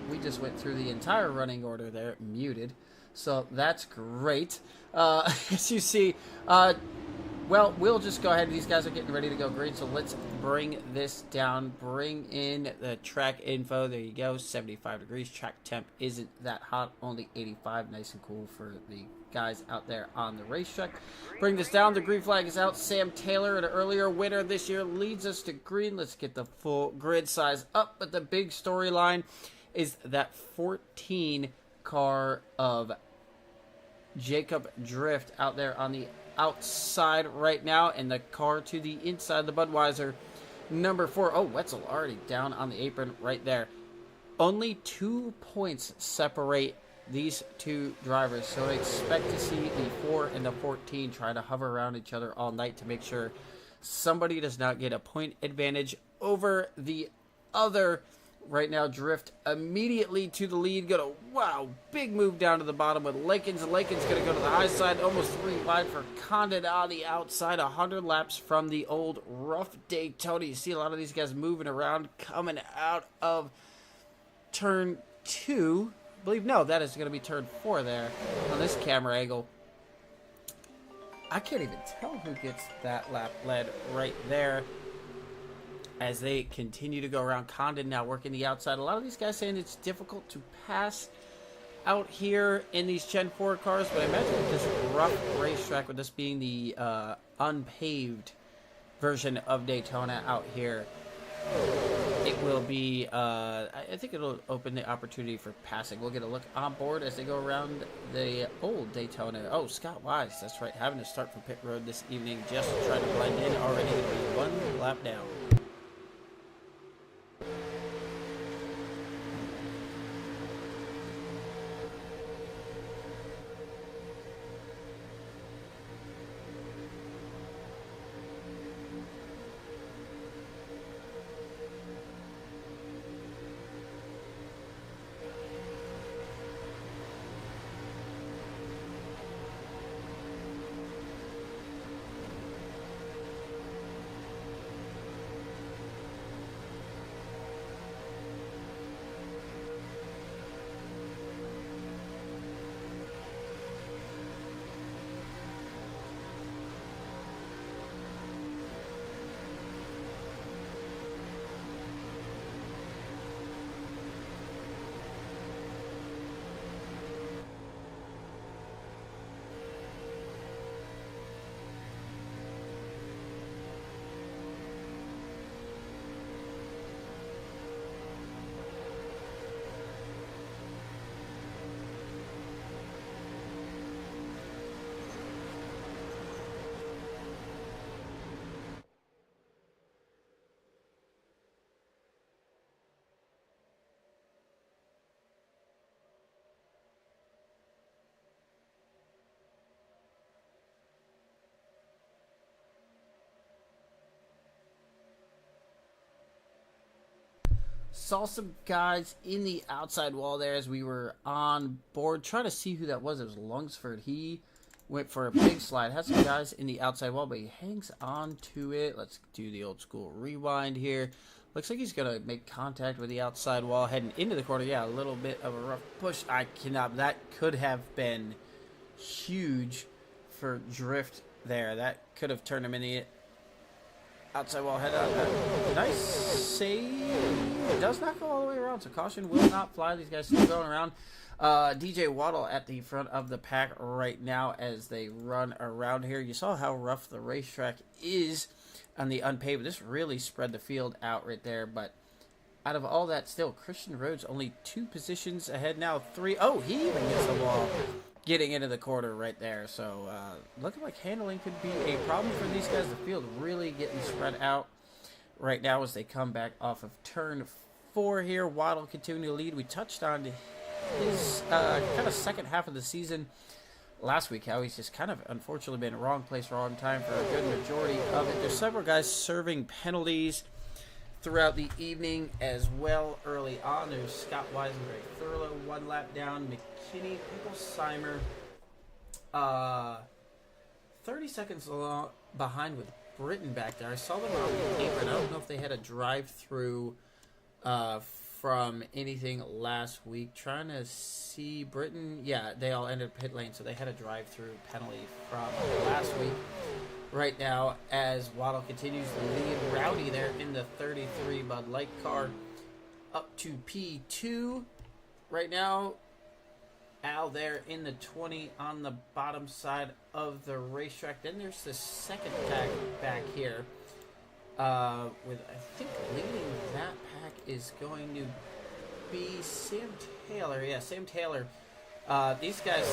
we just went through the entire running order there, muted. So that's great. As you see, well, we'll just go ahead. These guys are getting ready to go green, so let's bring this down. Bring in the track info. There you go, 75 degrees. Track temp isn't that hot, only 85. Nice and cool for the guys out there on the racetrack. Bring this down. The green flag is out. Sam Taylor, an earlier winner this year, leads us to green. Let's get the full grid size up. But the big storyline is that 14 car of Jacob Drift out there on the outside right now, and the car to the inside, the Budweiser number 4. Oh, Wetzel already down on the apron right there. Only 2 points separate these two drivers, so I expect to see the 4 and the 14 try to hover around each other all night to make sure somebody does not get a point advantage over the other. Right now, Drift immediately to the lead. Wow, big move down to the bottom with Lakins. Lakins going to go to the high side, almost 3 wide for Condon on the outside. 100 laps from the old rough Daytona. You see a lot of these guys moving around, coming out of turn 2. I believe, no, that is going to be turn 4 there on this camera angle. I can't even tell who gets that lap led right there, as they continue to go around. Condon now working the outside. A lot of these guys saying it's difficult to pass out here in these Gen 4 cars, but I imagine with this rough racetrack, with this being the unpaved version of Daytona out here, it will be, I think it'll open the opportunity for passing. We'll get a look on board as they go around the old Daytona. Oh, Scott Wise, that's right, having to start from pit road this evening just to try to blend in. Already going to be 1 lap down. Saw some guys in the outside wall there as we were on board, trying to see who that was. It was Lungsford. He went for a big slide. Had some guys in the outside wall, but he hangs on to it. Let's do the old school rewind here. Looks like he's going to make contact with the outside wall, heading into the corner. Yeah, a little bit of a rough push. I cannot. That could have been huge for Drift there. That could have turned him in the outside wall. Head out. Nice save. It does not go all the way around, so caution will not fly. These guys still going around. DJ Waddle at the front of the pack right now as they run around here. You saw how rough the racetrack is on the unpaved. This really spread the field out right there, but out of all that, still, Christian Rhodes only 2 positions ahead now. 3. Oh, he even gets the wall getting into the quarter right there. So looking like handling could be a problem for these guys. The field really getting spread out right now as they come back off of turn 4 here. Waddle continuing to lead. We touched on his kind of second half of the season last week, how he's just kind of unfortunately been wrong place, wrong time for a good majority of it. There's several guys serving penalties throughout the evening as well early on. There's Scott Wise and Greg Thurlow, 1 lap down. McKinney, Pinkelsheimer, 30 seconds behind with Britain back there. I saw them on the apron. I don't know if they had a drive-through from anything last week. Trying to see Britain. Yeah, they all ended pit lane, so they had a drive-through penalty from last week. Right now, as Waddle continues to lead Rowdy there in the 33 Bud Light car up to P2. Right now, Al there in the 20 on the bottom side of the racetrack. Then there's the second pack back here. With, I think, leading that pack is going to be Sam Taylor. Yeah, Sam Taylor. These guys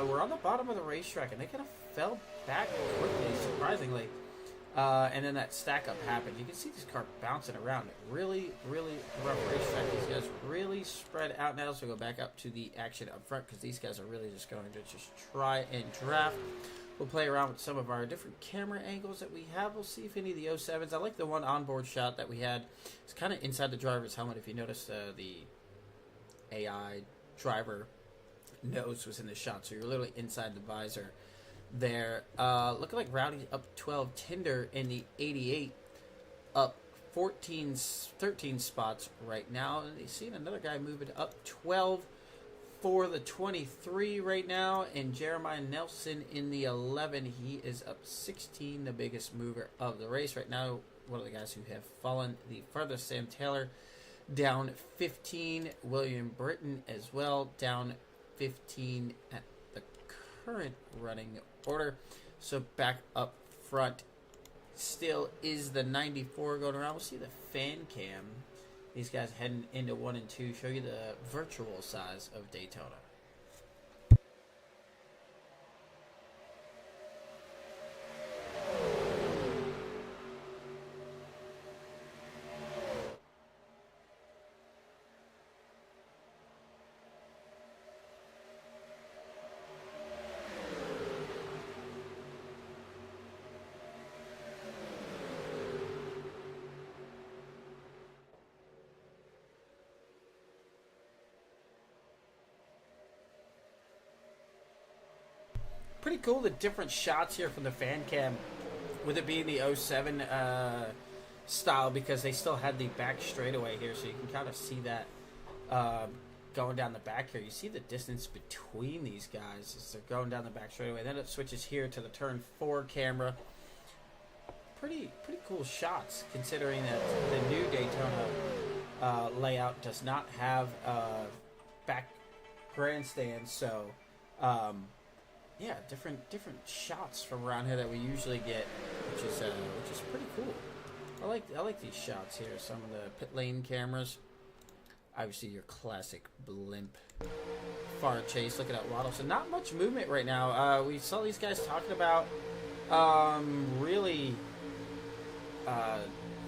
were on the bottom of the racetrack, and they kind of fell back quickly, surprisingly. And then that stack up happened. You can see this car bouncing around. Really, really rough racetrack. These guys really spread out now. So we'll go back up to the action up front because these guys are really just going to just try and draft. We'll play around with some of our different camera angles that we have. We'll see if any of the 07s. I like the one onboard shot that we had. It's kind of inside the driver's helmet. If you notice, the AI driver nose was in the shot, so you're literally inside the visor there. Looking like Rowdy up 12. Tinder in the 88 up 13 spots right now. And you've seen another guy moving up 12 for the 23 right now. And Jeremiah Nelson in the 11. He is up 16, the biggest mover of the race right now. One of the guys who have fallen the furthest. Sam Taylor down 15. William Britton as well down 15 at the current running order. So back up front still is the 94 going around. We'll see the fan cam. These guys heading into 1 and 2. Show you the virtual size of Daytona. Pretty cool, the different shots here from the fan cam, with it being the 07 style, because they still had the back straightaway here, so you can kind of see that going down the back here. You see the distance between these guys as they're going down the back straightaway. Then it switches here to the turn 4 camera. Pretty cool shots, considering that the new Daytona layout does not have back grandstands, so yeah, different shots from around here that we usually get, which is pretty cool. I like these shots here. Some of the pit lane cameras. Obviously, your classic blimp far chase. Looking at Waddle. So not much movement right now. We saw these guys talking about really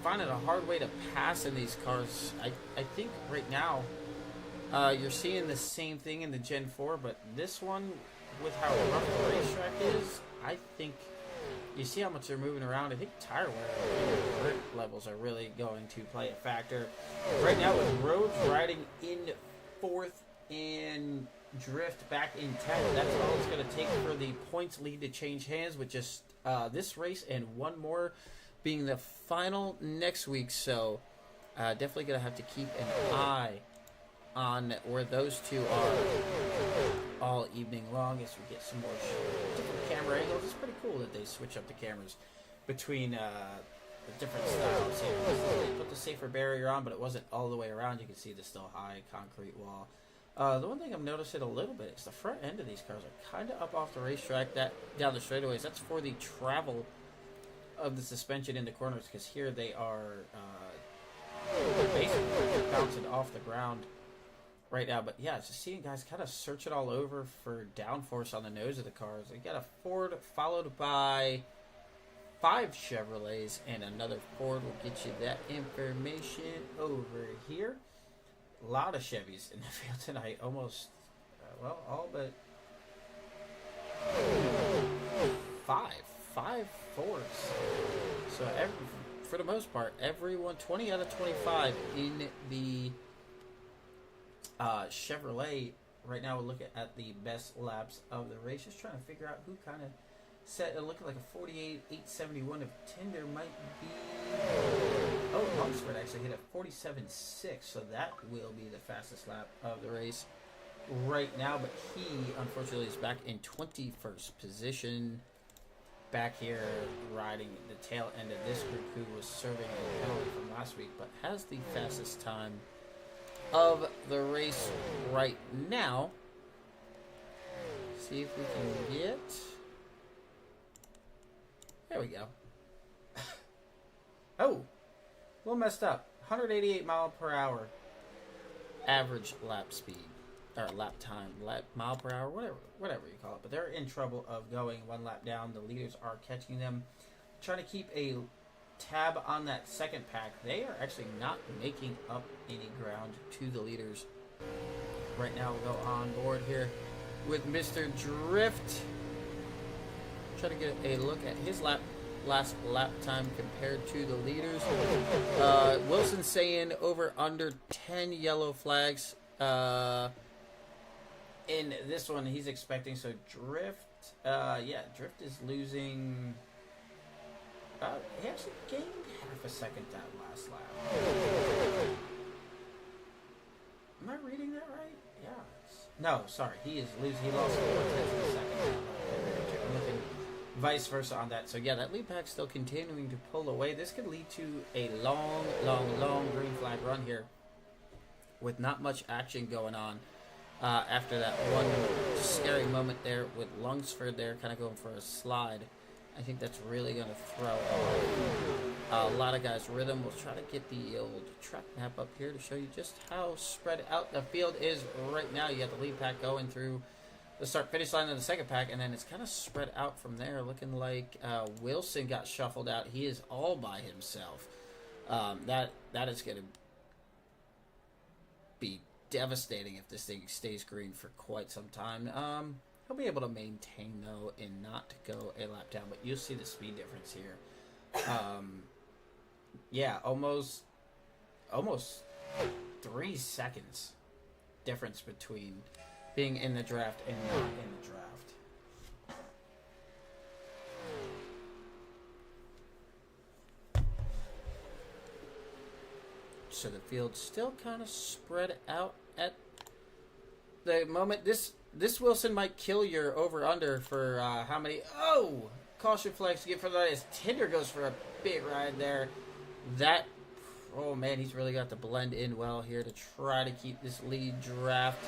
finding a hard way to pass in these cars. I think right now you're seeing the same thing in the Gen 4, but this one, with how rough the racetrack is, I think you see how much they're moving around. I think tire wear and grip levels are really going to play a factor. Right now with Rhodes riding in 4th and Drift back in 10th, that's all it's going to take for the points lead to change hands, with just this race and one more being the final next week. So definitely going to have to keep an eye on where those two are all evening long as we get some more different camera angles. It's pretty cool that they switch up the cameras between the different styles here. They put the safer barrier on, but it wasn't all the way around. You can see the still high concrete wall. The one thing I'm noticing a little bit is the front end of these cars are kind of up off the racetrack, that down the straightaways. That's for the travel of the suspension in the corners, because here they are basically bouncing off the ground right now. But yeah, just seeing guys kind of search it all over for downforce on the nose of the cars. They got a Ford followed by 5 Chevrolets, and another Ford will get you that information over here. A lot of Chevys in the field tonight. Almost, well, all but 5 Fords. So for the most part, everyone, 20 out of 25 in the Chevrolet right now. We're looking at the best laps of the race, just trying to figure out who kind of set it. Looking like a 48 871 of Tinder might be Oh, Lunsford actually hit a 47.6, so that will be the fastest lap of the race right now. But he, unfortunately, is back in 21st position. Back here riding the tail end of this group who was serving a penalty from last week, but has the fastest time of the race right now. See if we can get... There we go. Oh, a little messed up. 188 mile per hour average lap speed. Or lap time, mile per hour, whatever you call it. But they're in trouble of going one lap down. The leaders are catching them. Trying to keep a tab on that second pack. They are actually not making up any ground to the leaders. Right now we'll go on board here with Mr. Drift. Try to get a look at his last lap time compared to the leaders. Wilson saying over under 10 yellow flags. In this one, he's expecting, so Drift, Drift is losing, he actually gained half a second that last lap. Am I reading that right? Yeah. No, sorry, he is losing, he lost 4 tenths of a second. I'm looking vice versa on that. So yeah, that lead pack's still continuing to pull away. This could lead to a long green flag run here with not much action going on. After that one scary moment there with Lunsford there kind of going for a slide. I think that's really going to throw a lot of guys' rhythm. We'll try to get the old track map up here to show you just how spread out the field is right now. You got the lead pack going through the start-finish line of the second pack, and then it's kind of spread out from there, looking like Wilson got shuffled out. He is all by himself. That is going to be devastating if this thing stays green for quite some time. He'll be able to maintain though and not go a lap down, but you'll see the speed difference here. Yeah, almost 3 seconds difference between being in the draft and not in the draft. So the field's still kind of spread out at the moment. This Wilson might kill your over-under for how many... Oh! Caution flags to get for that as Tinder goes for a big ride there. That... Oh, man, he's really got to blend in well here to try to keep this lead draft.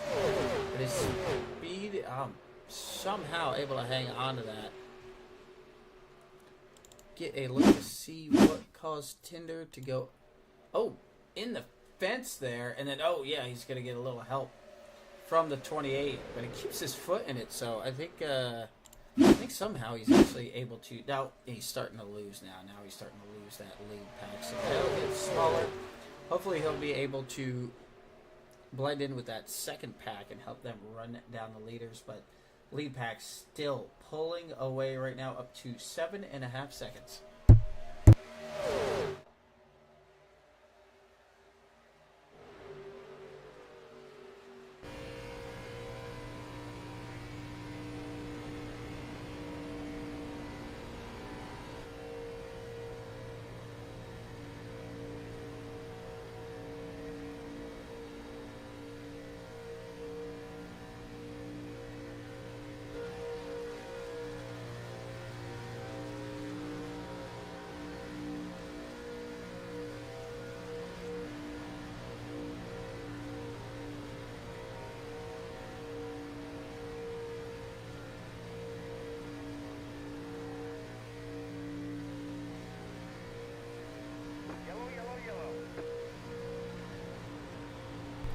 But his speed, somehow able to hang on to that. Get a look to see what caused Tinder to go... Oh! In the fence there, and then he's gonna get a little help from the 28, but he keeps his foot in it. So I think somehow he's actually able to. Now he's starting to lose. Now he's starting to lose that lead pack. So that'll get smaller. Hopefully he'll be able to blend in with that second pack and help them run down the leaders. But lead pack still pulling away right now, up to 7.5 seconds.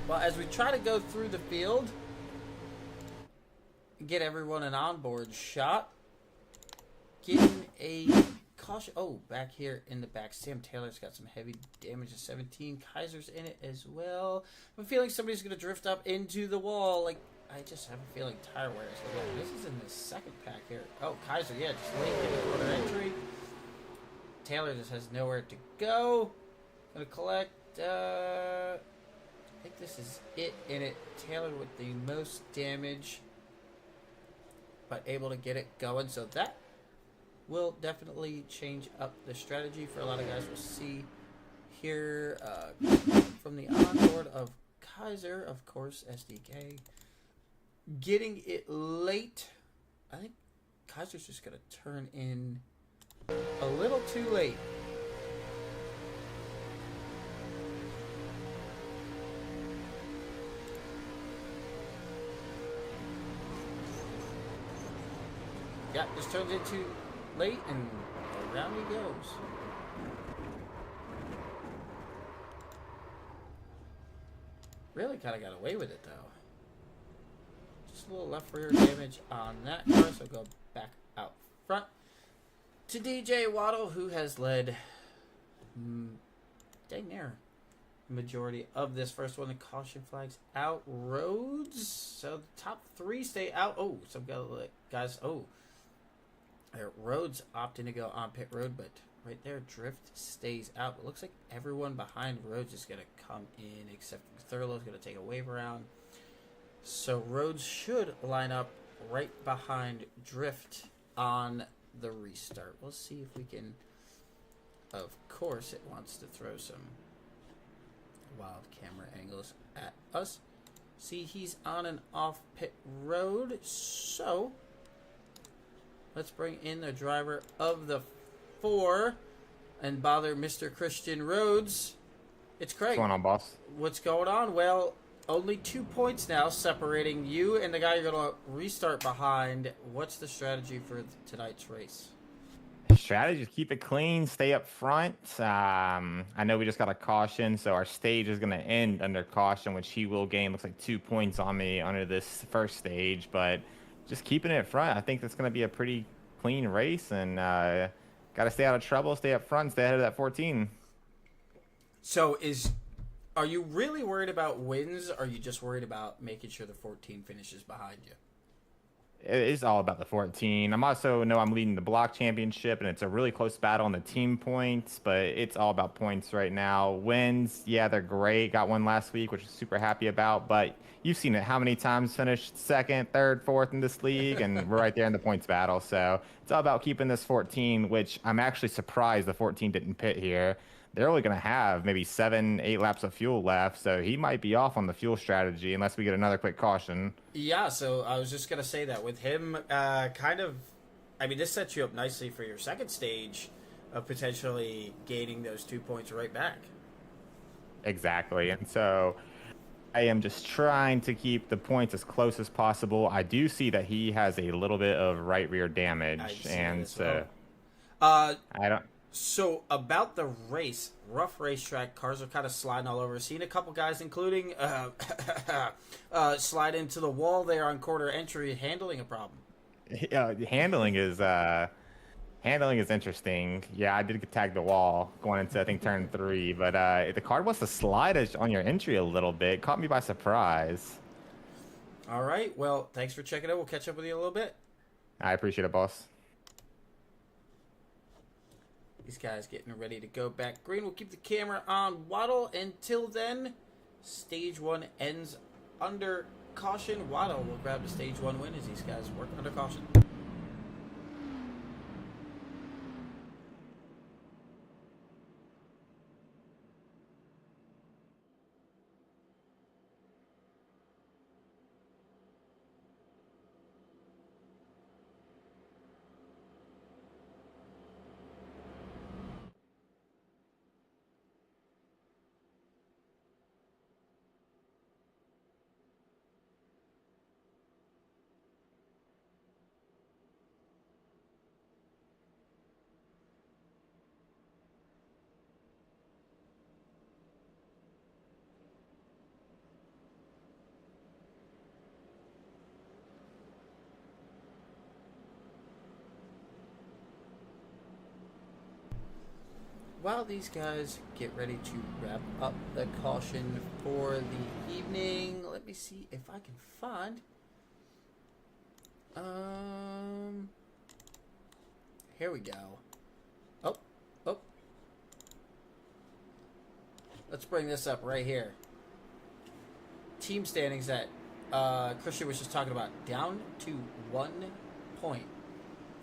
Well, as we try to go through the field, get everyone an onboard shot, getting a caution. Oh, back here in the back, Sam Taylor's got some heavy damage at 17. Kaiser's in it as well. I'm feeling somebody's going to drift up into the wall. Like, I just have a feeling tire wear is going to. This is in the second pack here. Oh, Kaiser, yeah, just late in the quarter entry. Taylor just has nowhere to go. Going to collect. I think this is it in it. Taylor with the most damage, but able to get it going. So that will definitely change up the strategy for a lot of guys. We'll see here from the onboard of Kaiser, of course, SDK. Getting it late. I think Kaiser's just going to turn in a little too late. Yeah, just turns in too late, and around he goes. Really kind of got away with it, though. Just a little left rear damage on that car, so go back out front to DJ Waddle, who has led dang near majority of this first one. The caution flags out. Rhodes, so the top three stay out. Oh, some guys, Rhodes opting to go on pit road, but right there, Drift stays out. It looks like everyone behind Rhodes is going to come in, except Thurlow is going to take a wave around. So Rhodes should line up right behind Drift on the restart. We'll see if we can. Of course, it wants to throw some wild camera angles at us. See, he's on and off pit road, so let's bring in the driver of the 4 and bother Mr. Christian Rhodes. It's Craig. What's going on, boss? What's going on? Well, only 2 points now separating you and the guy you're going to restart behind. What's the strategy for tonight's race? Strategy is keep it clean, stay up front. I know we just got a caution, so our stage is going to end under caution, which he will gain, looks like 2 points on me under this first stage. But just keeping it front, I think that's going to be a pretty clean race, and got to stay out of trouble, stay up front, stay ahead of that 14. So are you really worried about wins, or are you just worried about making sure the 14 finishes behind you? It is all about the 14. I'm leading the block championship, and it's a really close battle on the team points, but it's all about points right now. Wins, yeah, they're great. Got one last week, which I'm super happy about, but you've seen it. How many times finished second, third, fourth in this league, and we're right there in the points battle. So it's all about keeping this 14, which I'm actually surprised the 14 didn't pit here. They're only going to have maybe 7-8 laps of fuel left, so he might be off on the fuel strategy unless we get another quick caution. Yeah, so I was just going to say that with him this sets you up nicely for your second stage of potentially gaining those 2 points right back. Exactly, and so I am just trying to keep the points as close as possible. I do see that he has a little bit of right rear damage, and so I don't. So about the race, rough racetrack, cars are kind of sliding all over. Seen a couple guys, including slide into the wall there on quarter entry, handling a problem. Yeah, handling is interesting. Yeah, I did tag the wall going into, I think, turn 3, but the car wants to slide on your entry a little bit. Caught me by surprise. All right, well, thanks for checking out. We'll catch up with you a little bit. I appreciate it, boss. These guys getting ready to go back green. We'll keep the camera on Waddle. Until then, stage 1 ends under caution. Waddle will grab the stage 1 win as these guys work under caution. While these guys get ready to wrap up the caution for the evening, let me see if I can find. Here we go. Oh. Let's bring this up right here. Team standings that Christian was just talking about, down to 1 point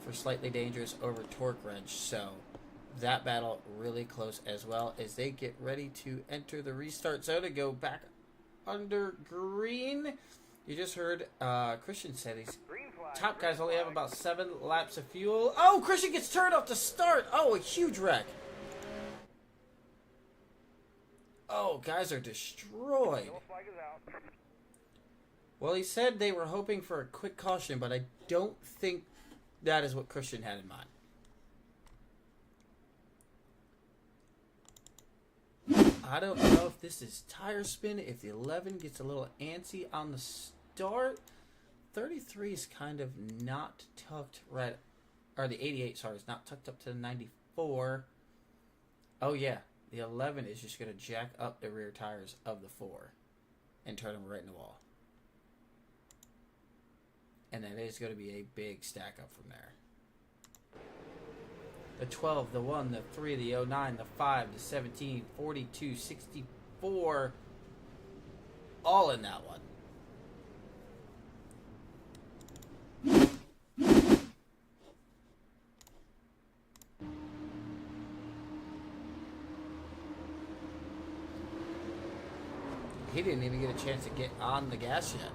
for Slightly Dangerous over Torque Wrench. So that battle really close as well as they get ready to enter the restart zone and go back under green. You just heard Christian said these top guys only have about 7 laps of fuel. Oh, Christian gets turned off to start. Oh, a huge wreck. Oh, guys are destroyed. Well, he said they were hoping for a quick caution, but I don't think that is what Christian had in mind. I don't know if this is tire spin, if the 11 gets a little antsy on the start. 33 is kind of not tucked right, or the 88, sorry, is not tucked up to the 94. Oh, yeah, the 11 is just going to jack up the rear tires of the 4 and turn them right in the wall. And that is going to be a big stack up from there. The 12, the 1, the 3, the 09, the 5, the 17, 42, 64. All in that one. He didn't even get a chance to get on the gas yet.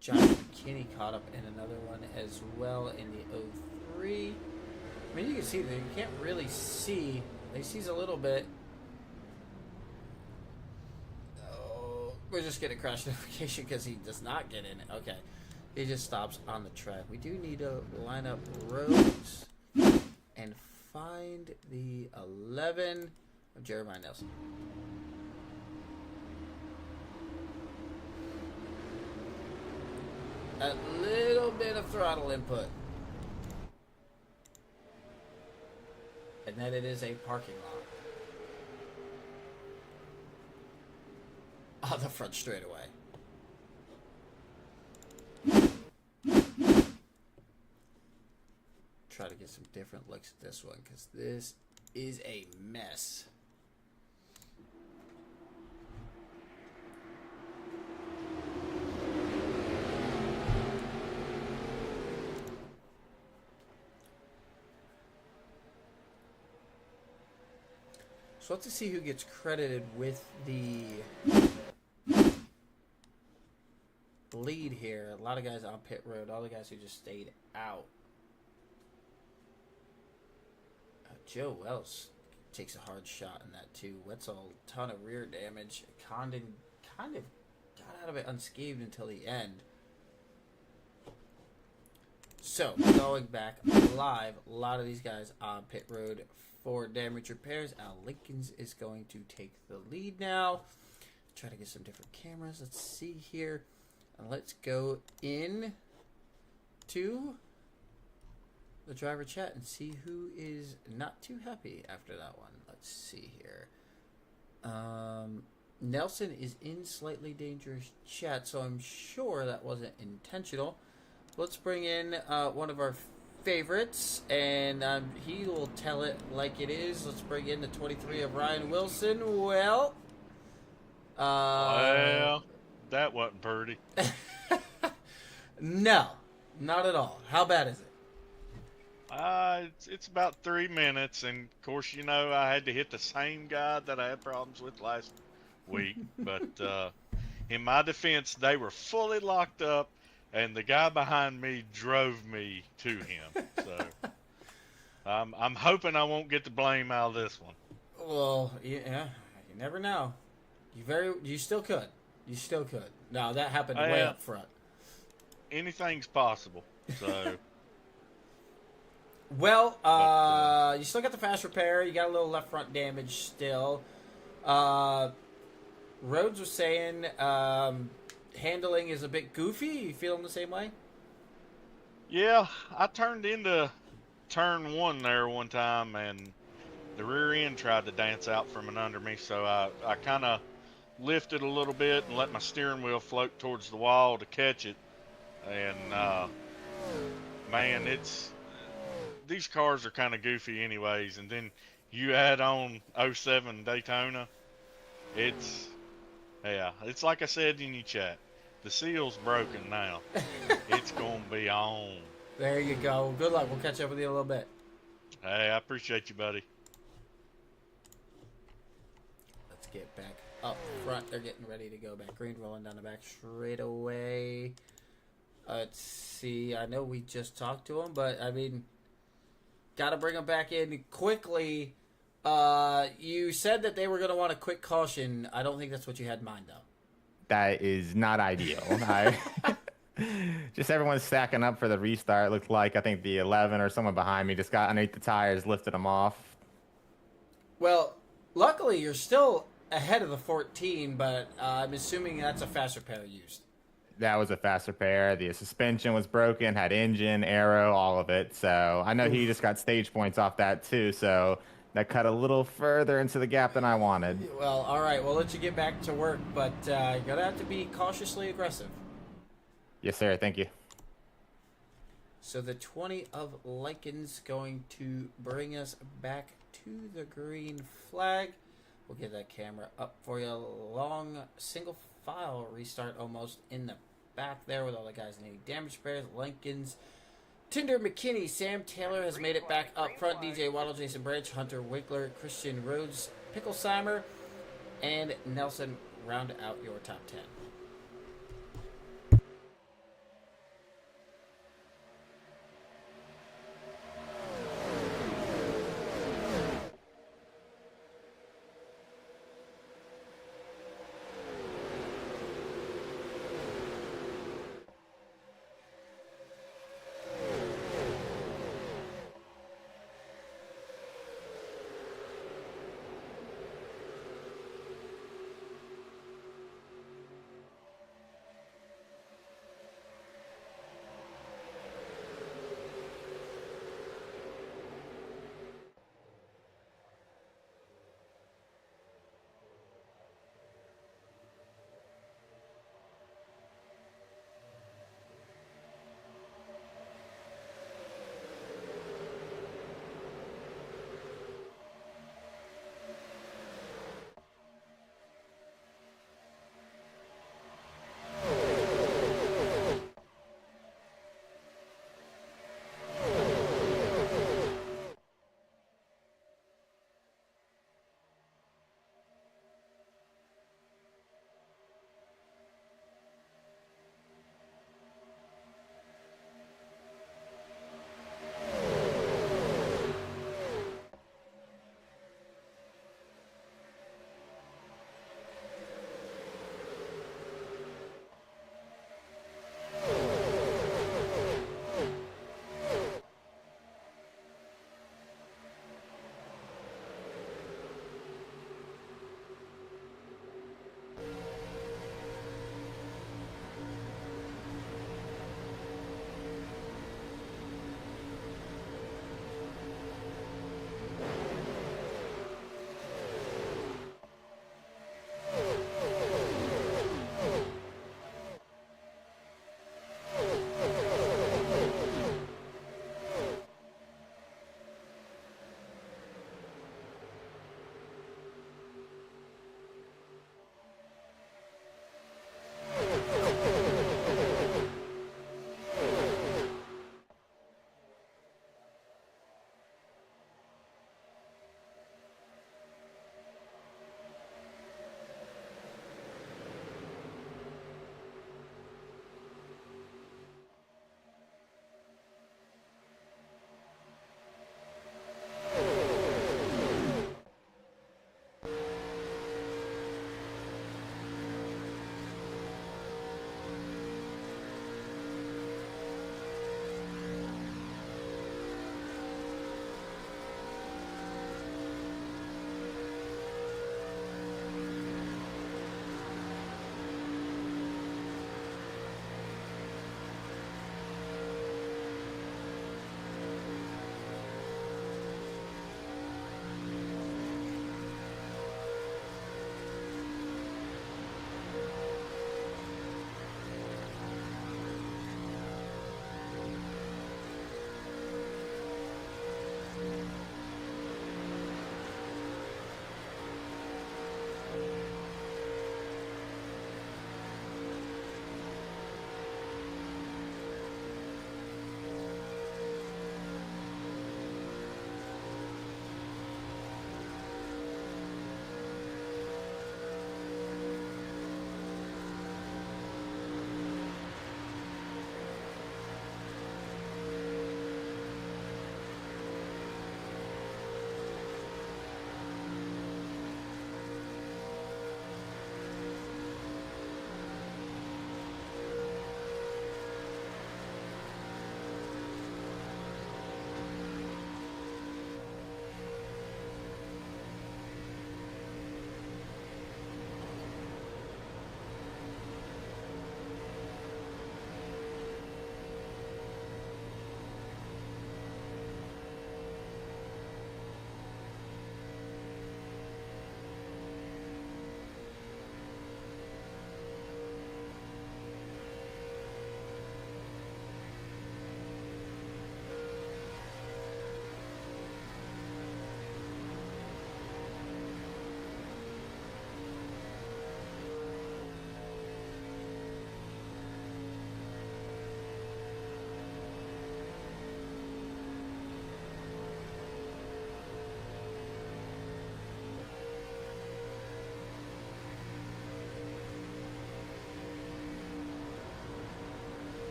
Josh McKinney caught up in another one as well in the 03. I mean, you can see that you can't really see. He sees a little bit. Oh, we're just getting a crash notification because he does not get in it. Okay. He just stops on the track. We do need to line up roads and find the 11 of Jeremiah Nelson. A little bit of throttle input. And then it is a parking lot. On the front straightaway. Try to get some different looks at this one because this is a mess. So let's see who gets credited with the lead here. A lot of guys on pit road. All the guys who just stayed out. Joe Wells takes a hard shot in that too. Wetzel, ton of rear damage. Condon kind of got out of it unscathed until the end. So, going back live, a lot of these guys on pit road for damage repairs. Al Lincolns is going to take the lead now. Try to get some different cameras. Let's see here. And let's go in to the driver chat and see who is not too happy after that one. Let's see here. Nelson is in slightly dangerous chat, so I'm sure that wasn't intentional. Let's bring in one of our favorites, and he will tell it like it is. Let's bring in the 23 of Ryan Wilson. Well, well, that wasn't pretty. No, not at all. How bad is it? It's about 3 minutes, and of course, you know, I had to hit the same guy that I had problems with last week. But in my defense, they were fully locked up, and the guy behind me drove me to him. So I'm hoping I won't get the blame out of this one. Well, yeah, you never know. You still could. You still could. No, that happened way up front. Anything's possible. So. Well, you still got the fast repair. You got a little left front damage still. Rhodes was saying handling is a bit goofy. You feeling the same way? Yeah, I turned into turn 1 there one time, and the rear end tried to dance out from under me, so I kind of lifted a little bit and let my steering wheel float towards the wall to catch it. and man, it's these cars are kind of goofy anyways, and then you add on '07 Daytona. It's yeah, it's like I said in your chat. The seal's broken now. It's gonna be on. There you go. Good luck. We'll catch up with you in a little bit. Hey, I appreciate you, buddy. Let's get back up front. They're getting ready to go back green, rolling down the back straight away. Let's see. I know we just talked to him, but I mean, got to bring them back in quickly. You said that they were going to want a quick caution. I don't think that's what you had in mind, though. That is not ideal. Just everyone's stacking up for the restart. It looked like I think the 11 or someone behind me just got underneath the tires, lifted them off. Well, luckily you're still ahead of the 14, but I'm assuming that's a fast repair used. That was a fast repair. The suspension was broken, had engine, aero, all of it. So I know he just got stage points off that too. So that cut a little further into the gap than I wanted. Well, all right. We'll let you get back to work, but you're going to have to be cautiously aggressive. Yes, sir. Thank you. So the 20 of Likens going to bring us back to the green flag. We'll get that camera up for you. Long single file restart almost in the back there with all the guys needing damage repairs. Likens, Tinder McKinney, Sam Taylor has made it back up front. DJ Waddle, Jason Branch, Hunter Winkler, Christian Rhodes, Picklesimer, and Nelson round out your top 10.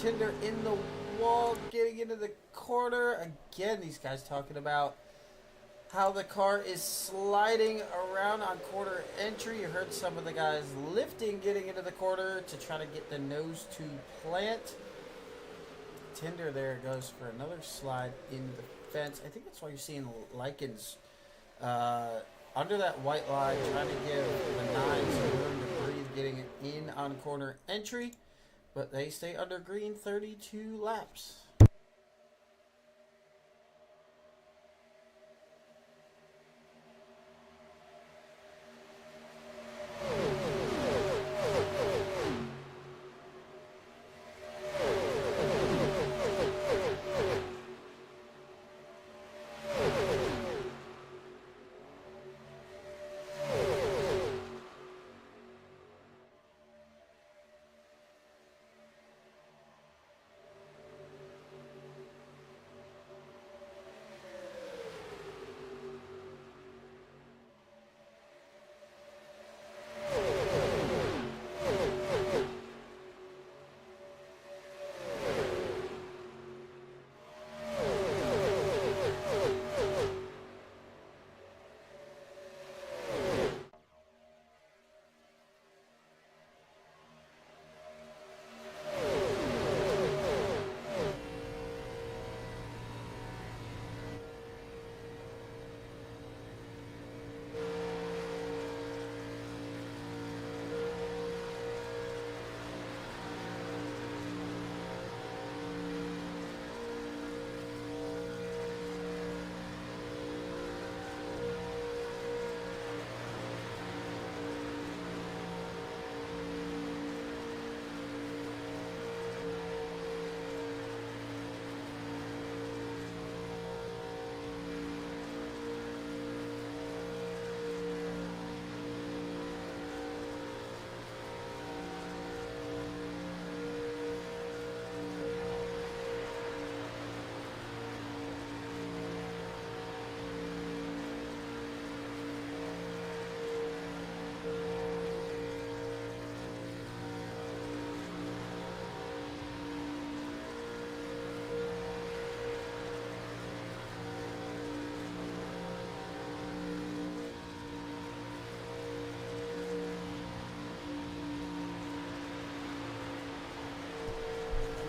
Tinder in the wall, getting into the corner. Again, these guys talking about how the car is sliding around on corner entry. You heard some of the guys lifting, getting into the corner to try to get the nose to plant. Tinder there goes for another slide in the fence. I think that's why you're seeing Likens under that white line, trying to give the nines room to breathe, getting it in on corner entry. But they stay under green 32 laps.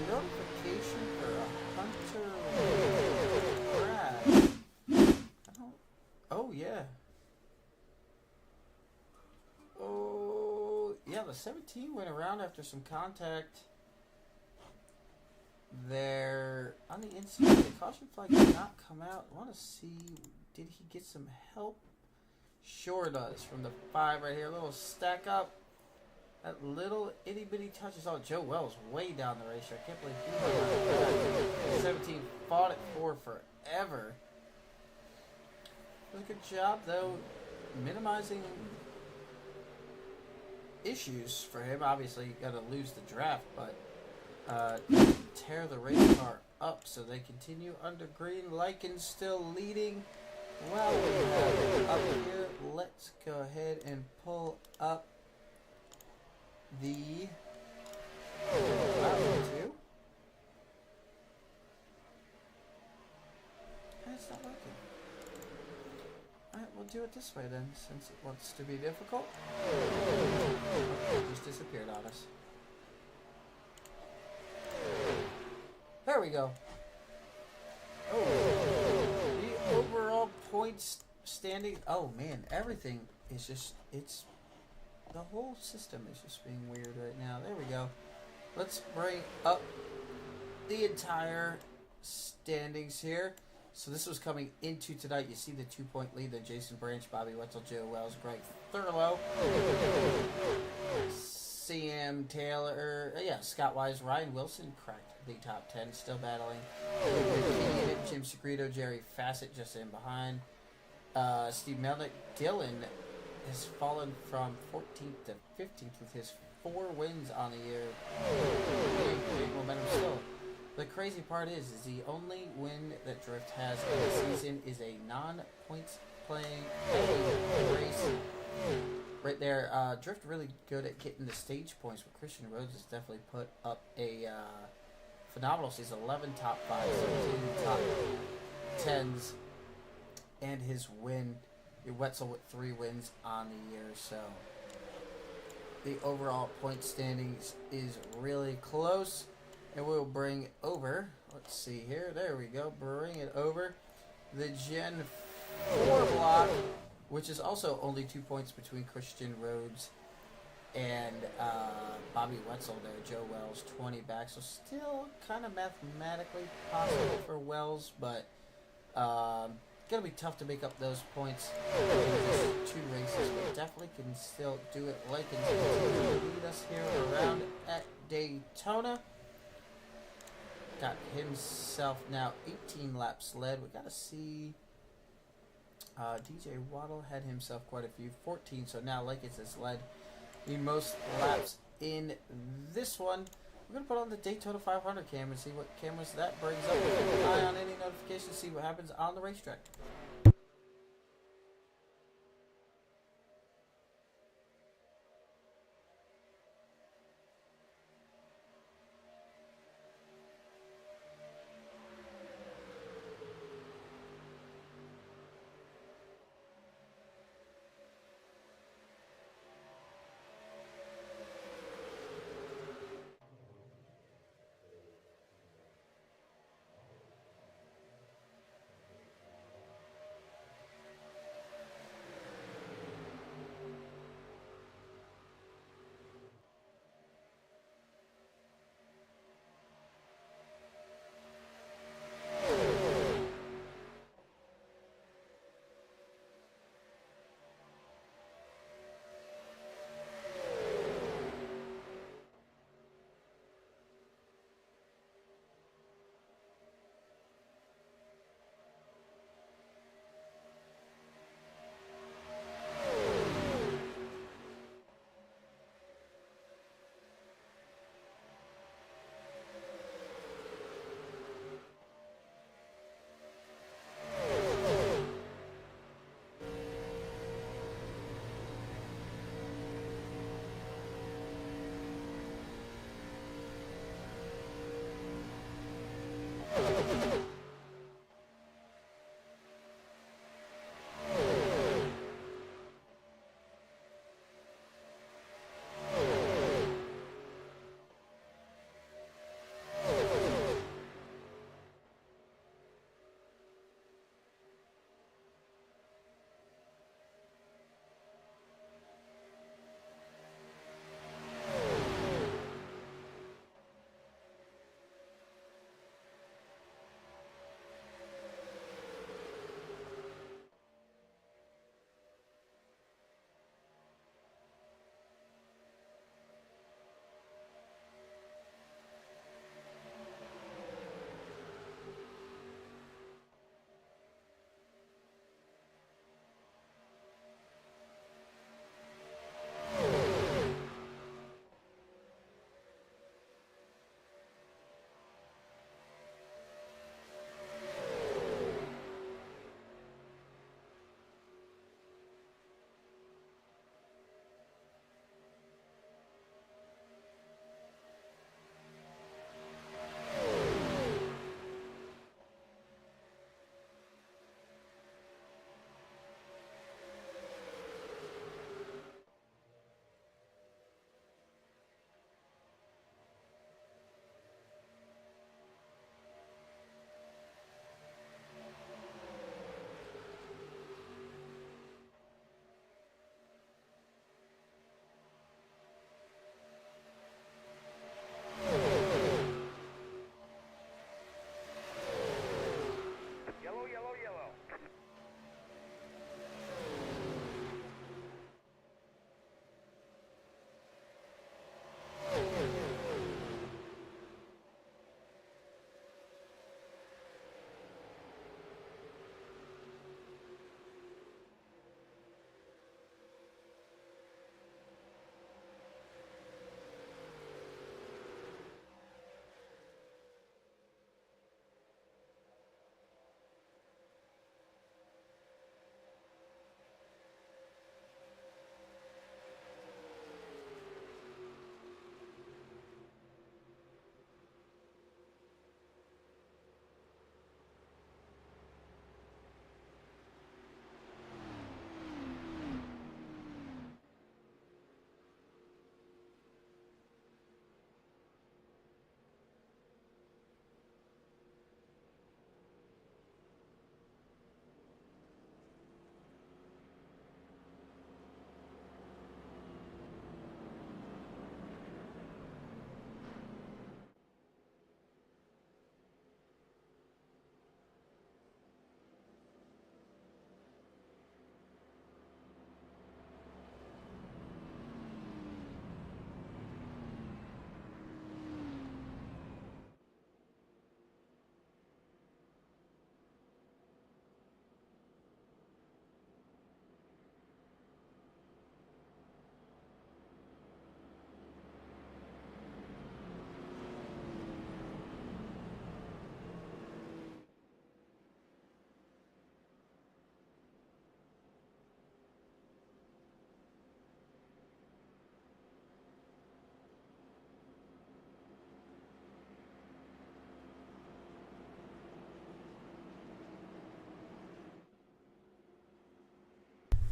Notification for a Hunter crash. I don't. Oh yeah. Oh yeah. The 17 went around after some contact. There on the inside, the caution flag did not come out. I want to see, did he get some help? Sure does from the 5 right here. A little stack up. That little itty bitty touches. Oh, Joe Wells way down the racetrack. I can't believe he was 17 fought it for forever. It was a good job though, minimizing issues for him. Obviously, you got to lose the draft, but tear the race car up. So they continue under green. Likens still leading. Well, we have it up here. Let's go ahead and pull up the lap 2. And it's not working. Alright, we'll do it this way then, since it wants to be difficult. It just disappeared on us. There we go. Oh, the overall points standing. Oh man, everything is just, the whole system is just being weird right now. There we go. Let's bring up the entire standings here. So this was coming into tonight. You see the 2-point lead. Then Jason Branch, Bobby Wetzel, Joe Wells, Greg Thurlow, CM Taylor, Scott Wise, Ryan Wilson cracked the top 10, still battling. Jim Segredo, Jerry Fassett just in behind. Steve Melnick, Dylan has fallen from 14th to 15th with his 4 wins on the year. Big momentum still. The crazy part is the only win that Drift has in the season is a non-points playing race. Right there, Drift really good at getting the stage points, but Christian Rhodes has definitely put up a phenomenal season. 11 top 5, 17 top 10s, and his win. Wetzel with 3 wins on the year. So the overall point standings is really close. And we'll bring over, let's see here, there we go, bring it over, the Gen 4 block, which is also only 2 points between Christian Rhodes and Bobby Wetzel there. Joe Wells, 20 back, so still kind of mathematically possible for Wells, but going to be tough to make up those points in just 2 races, but definitely can still do it. Likens continue to lead us here around at Daytona. Got himself now 18 laps led. We got to see DJ Waddle had himself quite a few, 14, so now Likens has led the most laps in this one. We're going to put on the Daytona 500 cam and see what cameras that brings up. Keep an eye on any notifications, see what happens on the racetrack.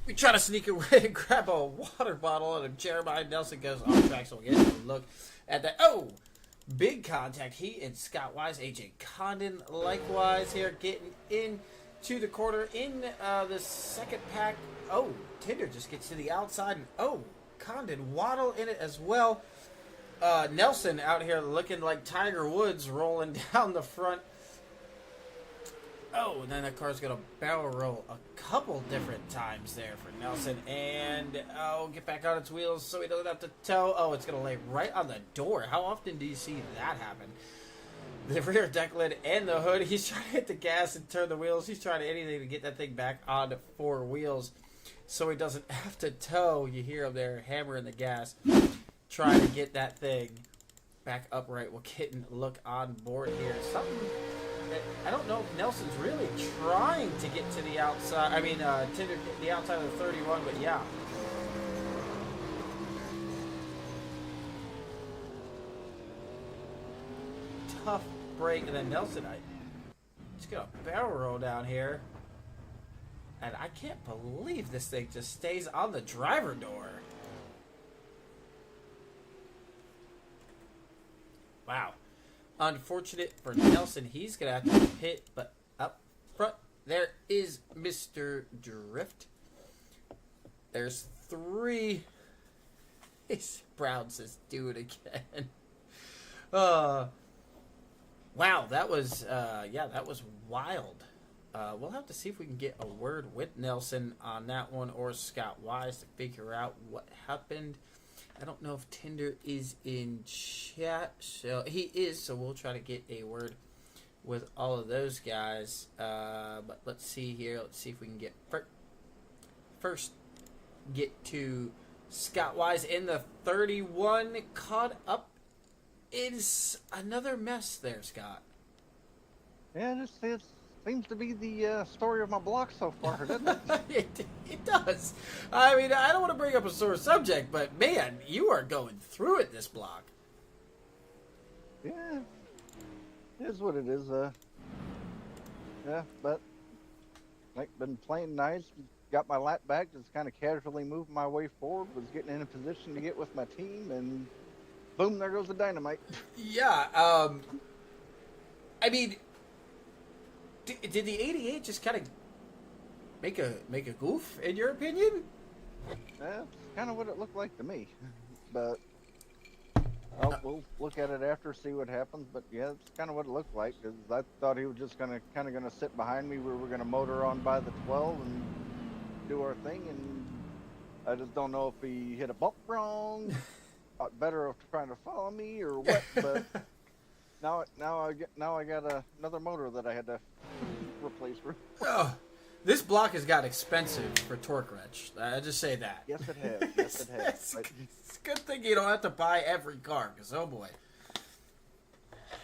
We try to sneak away and grab a water bottle, and Jeremiah Nelson goes off track, so we'll get a look at that. Oh! Big contact. He and Scott Wise, AJ Condon likewise here getting into the quarter in the second pack. Oh, Tinder just gets to the outside. And oh, Condon, Waddle in it as well. Nelson out here looking like Tiger Woods rolling down the front. Oh, and then that car's going to barrel roll a couple different times there for Nelson. And, oh, get back on its wheels so he doesn't have to tow. Oh, it's going to lay right on the door. How often do you see that happen? The rear deck lid and the hood. He's trying to hit the gas and turn the wheels. He's trying anything to get that thing back on four wheels so he doesn't have to tow. You hear him there hammering the gas, trying to get that thing back upright. We'll get a look on board here. Something... I don't know if Nelson's really trying to get to the outside. I mean, Tinder the outside of the 31, but yeah. Tough break, and then Nelson, he's got a barrel roll down here. And I can't believe this thing just stays on the driver door. Wow. Unfortunate for Nelson. He's going to have to pit, but up front, there is Mr. Drift. There's three. Brown says, do it again. Wow, that was, that was wild. We'll have to see if we can get a word with Nelson on that one or Scott Wise to figure out what happened. I don't know if Tinder is in chat. So he is, so we'll try to get a word with all of those guys. But let's see here. Let's see if we can get first get to Scott Wise in the 31. Caught up is another mess there, Scott. Yeah, it seems to be the story of my block so far, doesn't it? It does. I mean, I don't want to bring up a sore subject, but man, you are going through it this block. Yeah, it is what it is. Yeah, but like been playing nice. Got my lap back, just kind of casually moved my way forward. Was getting in a position to get with my team, and boom, there goes the dynamite. Yeah. I mean. Did the 88 just kind of make a goof, in your opinion? That's kind of what it looked like to me. But we'll look at it after, see what happens. But yeah, it's kind of what it looked like. Because I thought he was just kind of gonna sit behind me. We were gonna motor on by the 12 and do our thing. And I just don't know if he hit a bump wrong, better off trying to follow me or what. But now I got another motor that I had to replace. Oh, this block has got expensive for Torque Wrench. I just say that. Yes, it has. Yes, it has. It's a good thing you don't have to buy every car, because oh boy.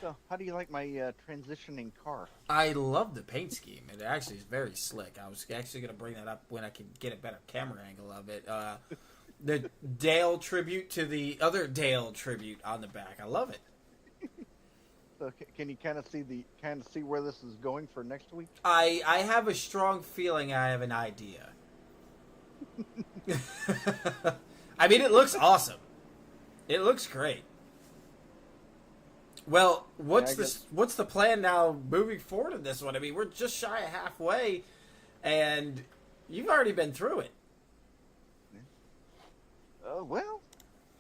So, how do you like my transitioning car? I love the paint scheme. It actually is very slick. I was actually going to bring that up when I could get a better camera angle of it. The Dale tribute to the other Dale tribute on the back. I love it. So can you kind of see where this is going for next week? I have a strong feeling I have an idea. I mean, it looks awesome. It looks great. Well, what's the plan now moving forward in this one? I mean, we're just shy of halfway, and you've already been through it. Well,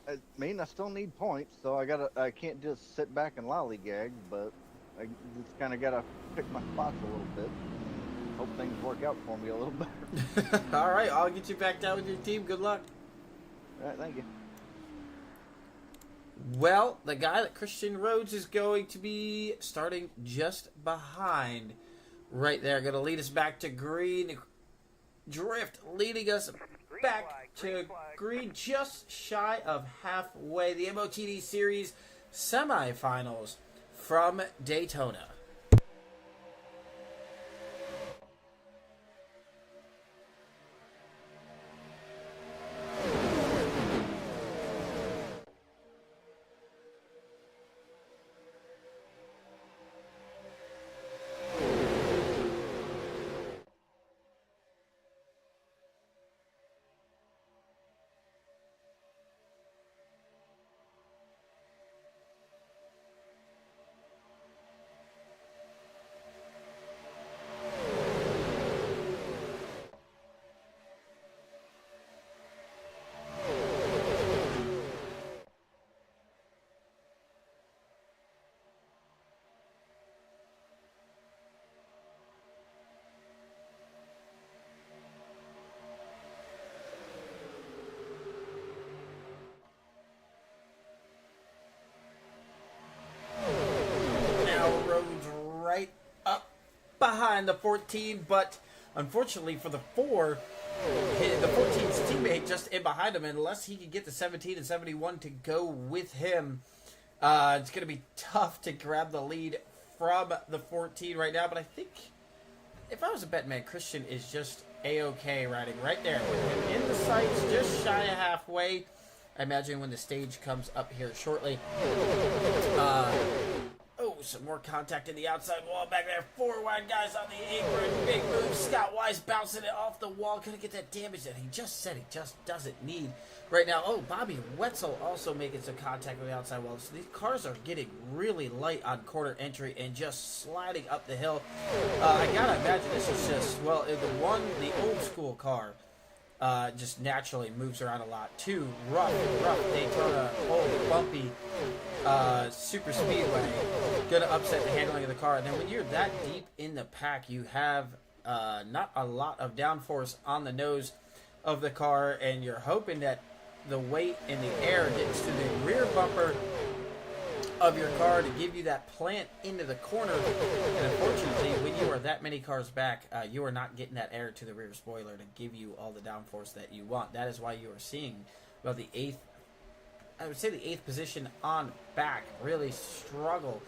I mean, I still need points, so I can't just sit back and lollygag, but I just kind of gotta pick my spots a little bit. Hope things work out for me a little better. All right, I'll get you back down with your team. Good luck. All right, thank you. Well, the guy that Christian Rhodes is going to be starting just behind right there. Going to lead us back to green. Drift leading us back to green, just shy of halfway. The MOTD Series semifinals from Daytona. behind the 14, but unfortunately for the 4, the 14's teammate just in behind him. Unless he can get the 17 and 71 to go with him, it's going to be tough to grab the lead from the 14 right now. But I think if I was a bet man, Christian is just A-OK riding right there with him in the sights, just shy of halfway. I imagine when the stage comes up here shortly. Some more contact in the outside wall back there. 4 wide guys on the apron. Big move. Scott Wise bouncing it off the wall. Gonna get that damage that he just said he just doesn't need right now. Oh, Bobby Wetzel also making some contact with the outside wall. So these cars are getting really light on corner entry and just sliding up the hill. I gotta imagine this is just, well, the old school car just naturally moves around a lot. 2, rough Daytona, old, bumpy, super speedway, gonna upset the handling of the car. And then when you're that deep in the pack, you have not a lot of downforce on the nose of the car, and you're hoping that the weight in the air gets to the rear bumper of your car to give you that plant into the corner. And unfortunately, when you are that many cars back, you are not getting that air to the rear spoiler to give you all the downforce that you want. That is why you are seeing, well, the 8th position on back really struggle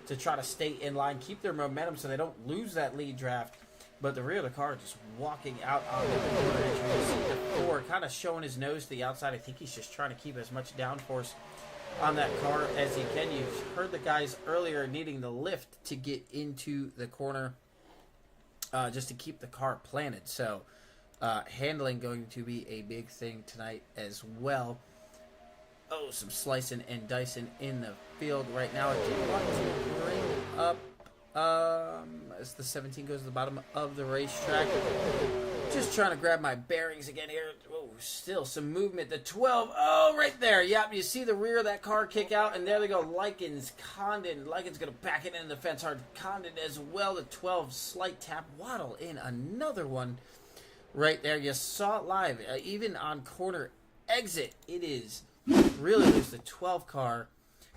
to try to stay in line, keep their momentum so they don't lose that lead draft. But the rear of the car just walking out on the corner entry. You see the 4 kind of showing his nose to the outside. I think he's just trying to keep as much downforce on that car as he can. You heard the guys earlier needing the lift to get into the corner just to keep the car planted. So handling going to be a big thing tonight as well. Oh, some slicing and dicing in the field right now. I do want to bring up as the 17 goes to the bottom of the racetrack. Just trying to grab my bearings again here. Oh, still some movement. The 12. Oh, right there. Yep, you see the rear of that car kick out, and there they go. Likens, Condon. Likens going to back it in the fence hard. Condon as well. The 12, slight tap. Waddle in another one right there. You saw it live. Even on corner exit, it is really loose. The 12 car.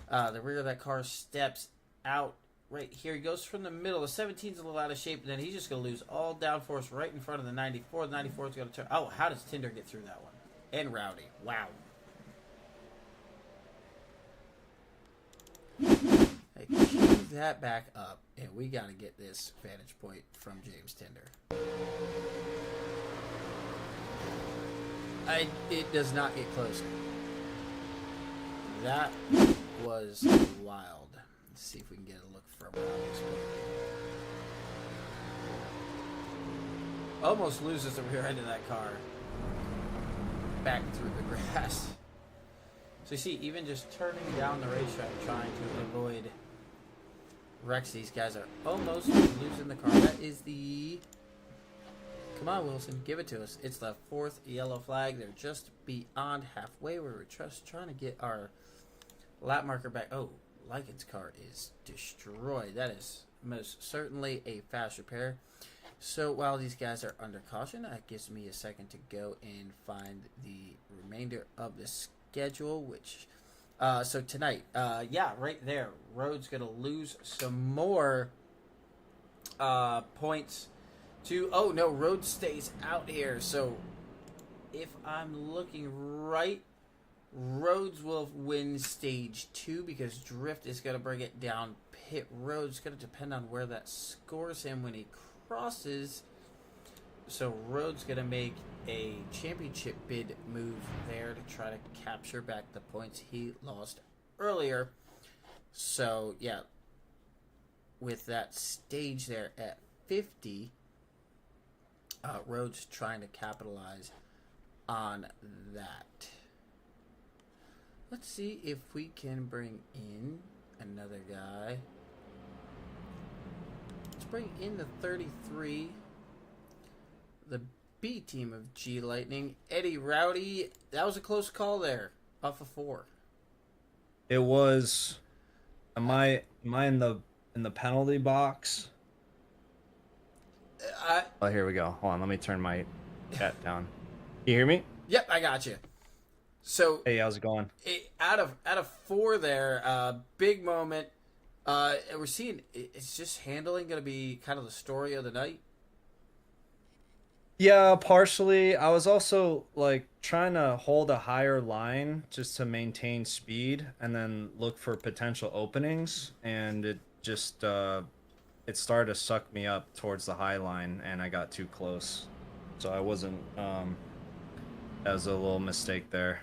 The rear of that car steps out. Right here, he goes from the middle. The 17's a little out of shape, and then he's just going to lose all downforce right in front of the 94. The 94 is going to turn. Oh, how does Tinder get through that one? And Rowdy. Wow. Hey, keep that back up, and we got to get this vantage point from James Tinder. It does not get closer. That was wild. Let's see if we can get a look from Rowdy's point. Almost loses the rear end of that car. Back through the grass. So you see, even just turning down the racetrack, trying to avoid wrecks, these guys are almost losing the car. That is the... Come on, Wilson, give it to us. It's the 4th yellow flag. They're just beyond halfway. We were just trying to get our lap marker back. Oh, Likens' car is destroyed. That is most certainly a fast repair. So while these guys are under caution, that gives me a second to go and find the remainder of the schedule, which so tonight, yeah, right there, Rhodes gonna lose some more points to, oh no, Rhodes stays out here. So if I'm looking right, Rhodes will win stage 2 because Drift is going to bring it down pit road. It's going to depend on where that scores him when he crosses. So Rhodes going to make a championship bid move there to try to capture back the points he lost earlier. So, yeah, with that stage there at 50, Rhodes trying to capitalize on that. Let's see if we can bring in another guy. Let's bring in the 33, the B team of G Lightning. Eddie Rowdy, that was a close call there, off of 4. It was. Am I in the penalty box? Oh, here we go. Hold on, let me turn my chat down. You hear me? Yep, I got you. So hey, how's it going? Out of 4 there, big moment. And we're seeing it's just handling going to be kind of the story of the night. Yeah, partially. I was also like trying to hold a higher line just to maintain speed and then look for potential openings, and it just it started to suck me up towards the high line and I got too close. So I wasn't that was a little mistake there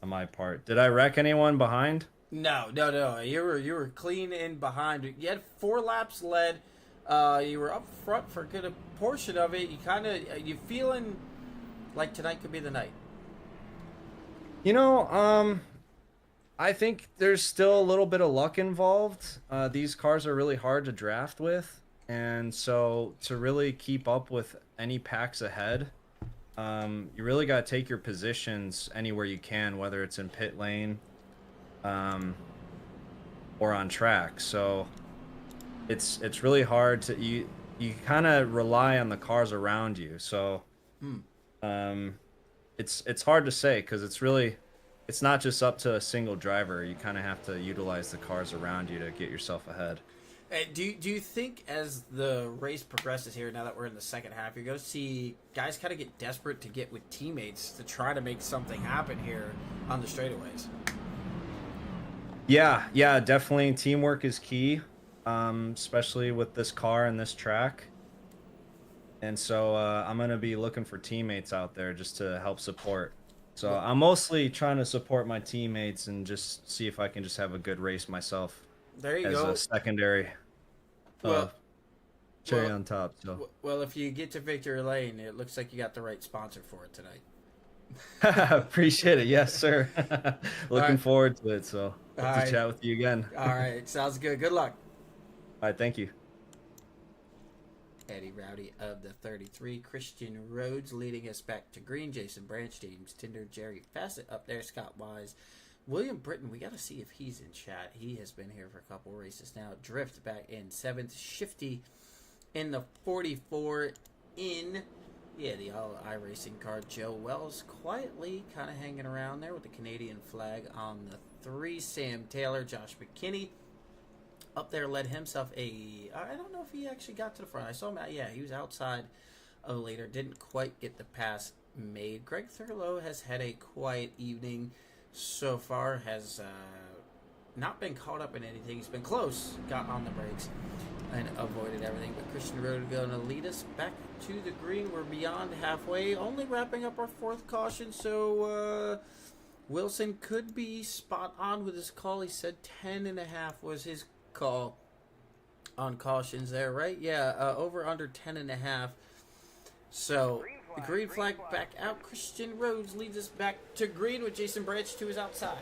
on my part. Did I wreck anyone behind? No, no, no. You were clean in behind. You had 4 laps led. You were up front for a good portion of it. You feeling like tonight could be the night. You know, I think there's still a little bit of luck involved. These cars are really hard to draft with, and so to really keep up with any packs ahead, you really got to take your positions anywhere you can, whether it's in pit lane, or on track. So it's really hard to you kind of rely on the cars around you. So it's hard to say because it's not just up to a single driver. You kind of have to utilize the cars around you to get yourself ahead. Hey, do you think as the race progresses here, now that we're in the second half, you're going to see guys kind of get desperate to get with teammates to try to make something happen here on the straightaways? Yeah, definitely. Teamwork is key, especially with this car and this track. And so I'm going to be looking for teammates out there just to help support. So I'm mostly trying to support my teammates and just see if I can just have a good race myself. There you as go. a secondary cherry on top. So well, if you get to victory lane, it looks like you got the right sponsor for it tonight. appreciate it. Yes, sir. Looking forward to it. So hope to chat with you again. All right, sounds good. Good luck. All right, thank you. Eddie Rowdy of the 33, Christian Rhodes leading us back to green, Jason Branch, James Tinder, Jerry Fassett up there, Scott Wise, William Britton. We got to see if he's in chat. He has been here for a couple races now. Drift back in 7th, Shifty in the 44 in the all iRacing car. Joe Wells quietly kind of hanging around there with the Canadian flag on the 3. Sam Taylor, Josh McKinney up there led himself I don't know if he actually got to the front. I saw him he was outside of the leader, didn't quite get the pass made. Greg Thurlow has had a quiet evening so far, has not been caught up in anything. He's been close, got on the brakes and avoided everything, but Christian Road is going to lead us back to the green. We're beyond halfway, only wrapping up our 4th caution, so Wilson could be spot on with his call. He said 10.5 was his call on cautions there, right? Over under 10.5. So the green flag back out. Christian Rhodes leads us back to green with Jason Branch to his outside.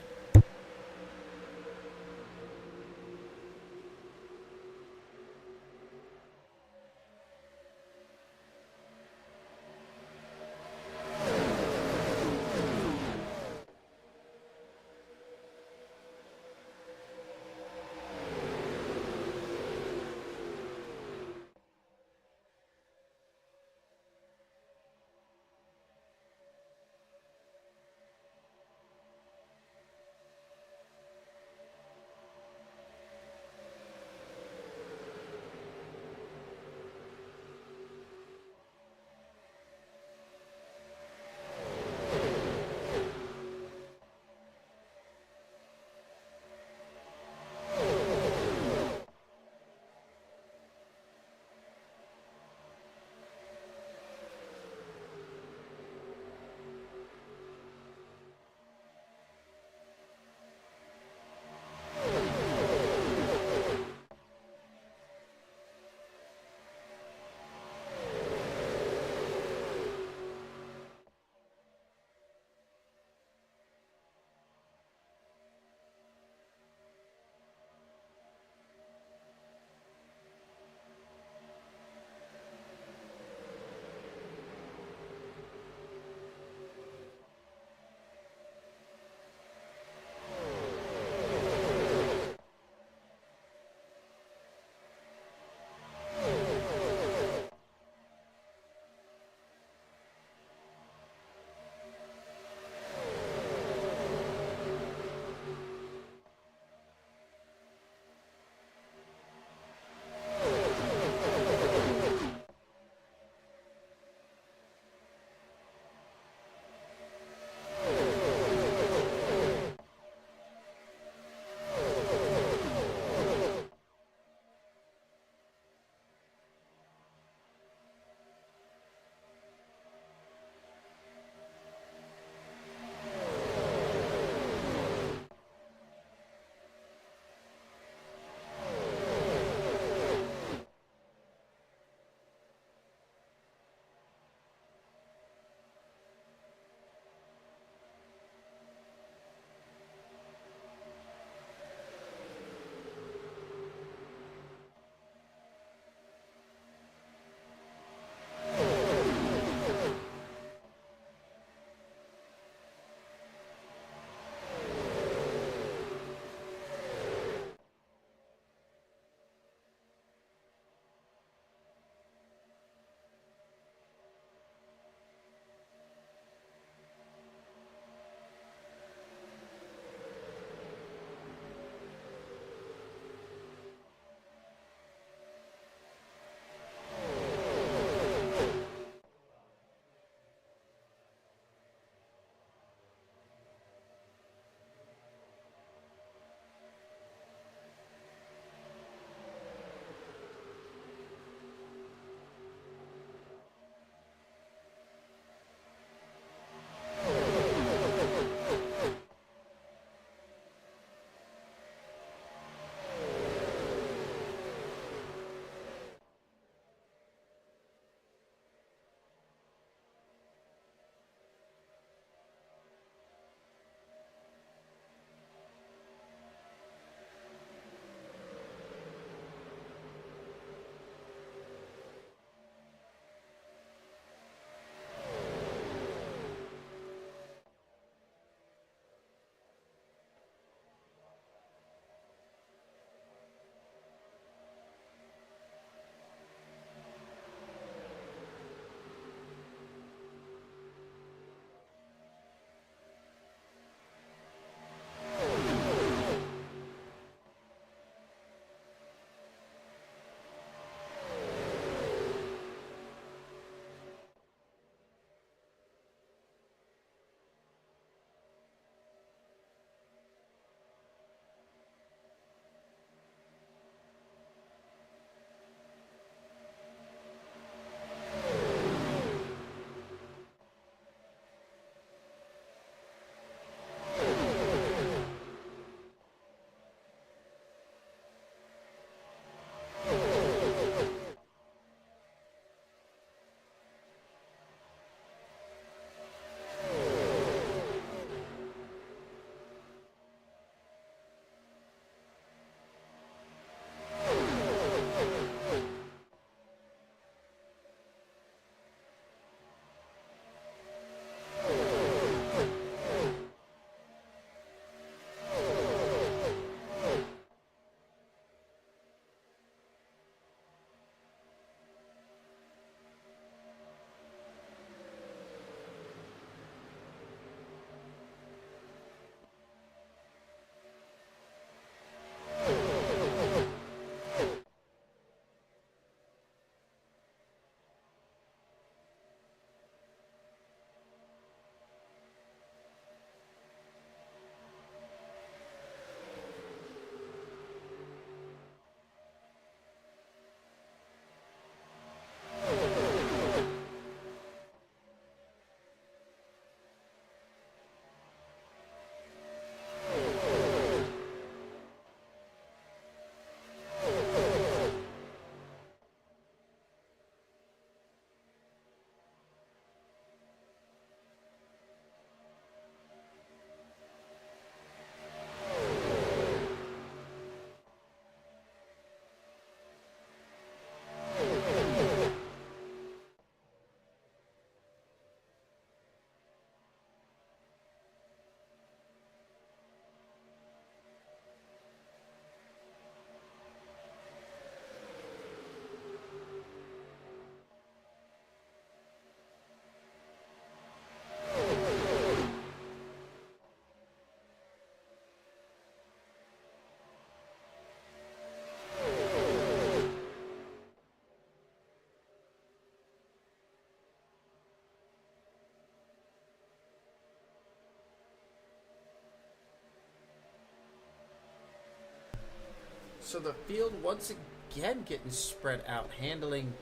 So the field once again getting spread out, handling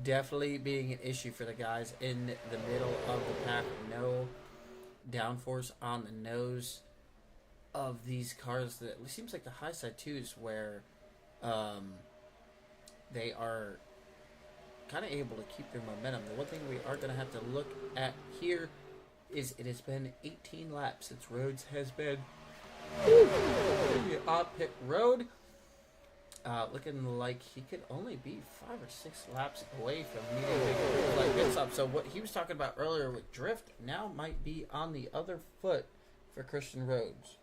definitely being an issue for the guys in the middle of the pack. No downforce on the nose of these cars. That it seems like the high side too is where they are kind of able to keep their momentum. The one thing we are going to have to look at here is it has been 18 laps since Rhodes has been on pit road. Looking like he could only be 5 or 6 laps away from needing to make like pit stop. So what he was talking about earlier with drift now might be on the other foot for Christian Rhodes.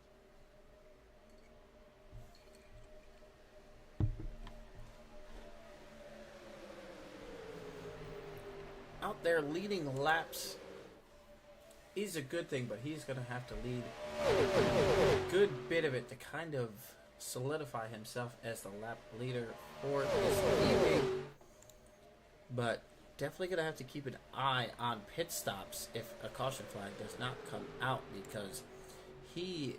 Out there leading laps is a good thing, but he's going to have to lead a good bit of it to kind of solidify himself as the lap leader for this evening. But definitely going to have to keep an eye on pit stops if a caution flag does not come out, because he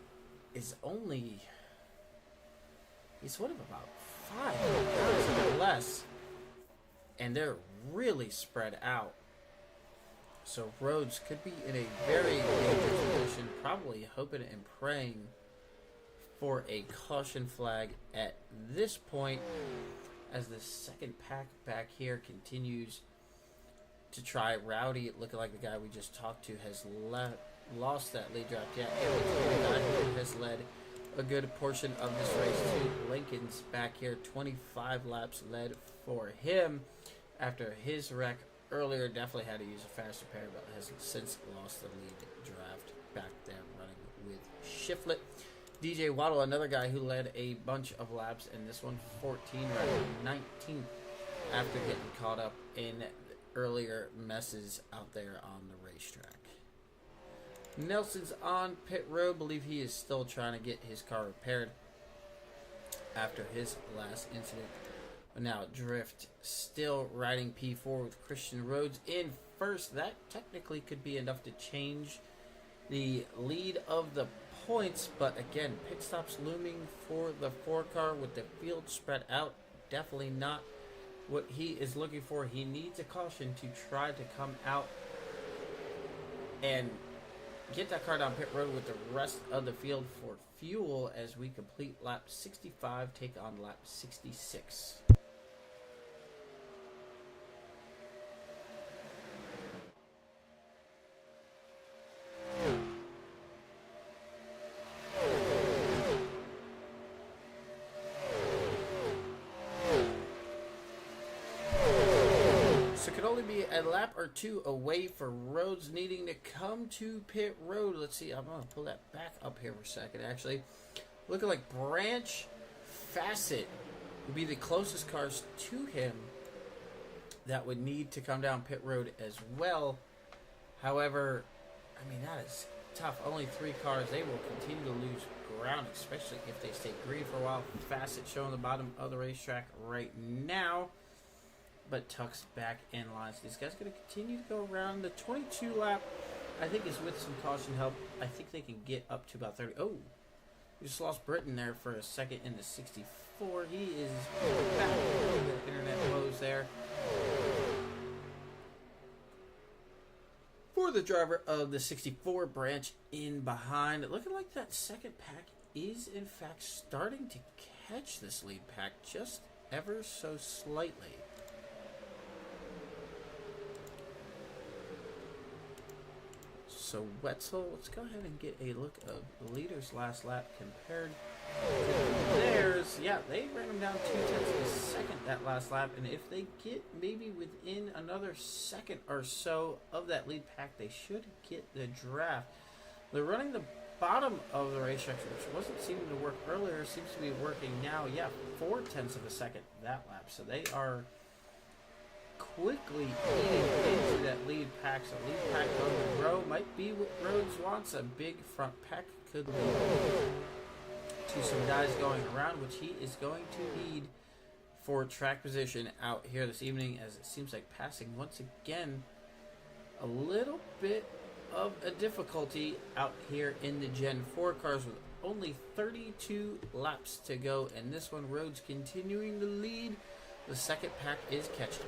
is only, he's one of about 5 cars or less, and they're really spread out. So Rhodes could be in a very dangerous position, probably hoping and praying for a caution flag at this point, as the second pack back here continues to try. Rowdy, looking like the guy we just talked to, has lost that lead draft yet. The guy who has led a good portion of this race too. Lincoln's back here, 25 laps led for him after his wreck earlier. Definitely had to use a faster pair, but has since lost the lead draft back there running with Shiflett. DJ Waddle, another guy who led a bunch of laps in this one, 14, right, 19th, after getting caught up in earlier messes out there on the racetrack. Nelson's on pit road. Believe he is still trying to get his car repaired after his last incident. But now Drift still riding P4 with Christian Rhodes in first. That technically could be enough to change the lead of the points, but again, pit stops looming for the 4 car with the field spread out. Definitely not what he is looking for. He needs a caution to try to come out and get that car down pit road with the rest of the field for fuel as we complete lap 65, take on lap 66. So it could only be a lap or 2 away for Rhodes needing to come to pit road. Let's see, I'm going to pull that back up here for a second, actually. Looking like Branch Facet would be the closest cars to him that would need to come down pit road as well. However, I mean, that is tough. Only 3 cars. They will continue to lose ground, especially if they stay green for a while. Facet showing the bottom of the racetrack right now. But Tuck's back in line. So these guys are going to continue to go around. The 22 lap, I think, is with some caution help. I think they can get up to about 30. Oh, we just lost Britain there for a second in the 64. He is back. The internet woes there for the driver of the 64, Branch in behind. Looking like that second pack is, in fact, starting to catch this lead pack just ever so slightly. So Wetzel, let's go ahead and get a look of the leader's last lap compared to theirs. Yeah, they ran them down 0.2 of a second that last lap, and if they get maybe within another second or so of that lead pack, they should get the draft. They're running the bottom of the racetrack, which wasn't seeming to work earlier, seems to be working now. Yeah, 0.4 of a second that lap, so they are quickly eating into that lead pack. So lead pack on the row might be what Rhodes wants. A big front pack could lead to some guys going around, which he is going to need for track position out here this evening, as it seems like passing once again a little bit of a difficulty out here in the Gen 4 cars with only 32 laps to go, and this one Rhodes continuing to lead. The second pack is catching.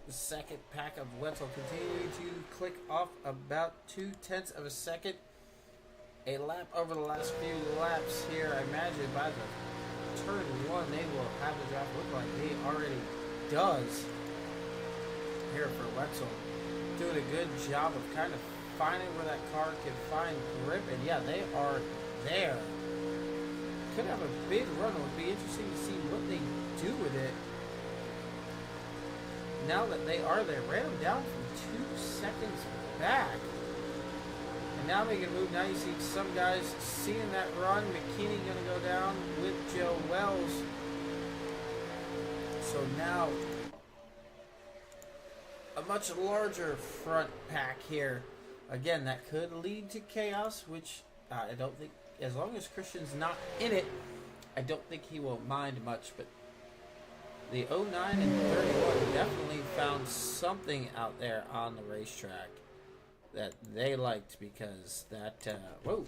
The second pack of Wetzel continuing to click off about 0.2 of a second. A lap over the last few laps here. I imagine by the turn one, they will have the draft look like he already does here for Wetzel. Doing a good job of kind of finding where that car can find grip. And yeah, they are there. Could have a big run. It would be interesting to see what they do with it. Now that they are there, ran them down from 2 seconds back. And now they can move. Now you see some guys seeing that run. McKinney going to go down with Joe Wells. So now a much larger front pack here. Again, that could lead to chaos, which I don't think, as long as Christian's not in it, I don't think he will mind much. But the 09 and 31 definitely found something out there on the racetrack that they liked, because that whoa,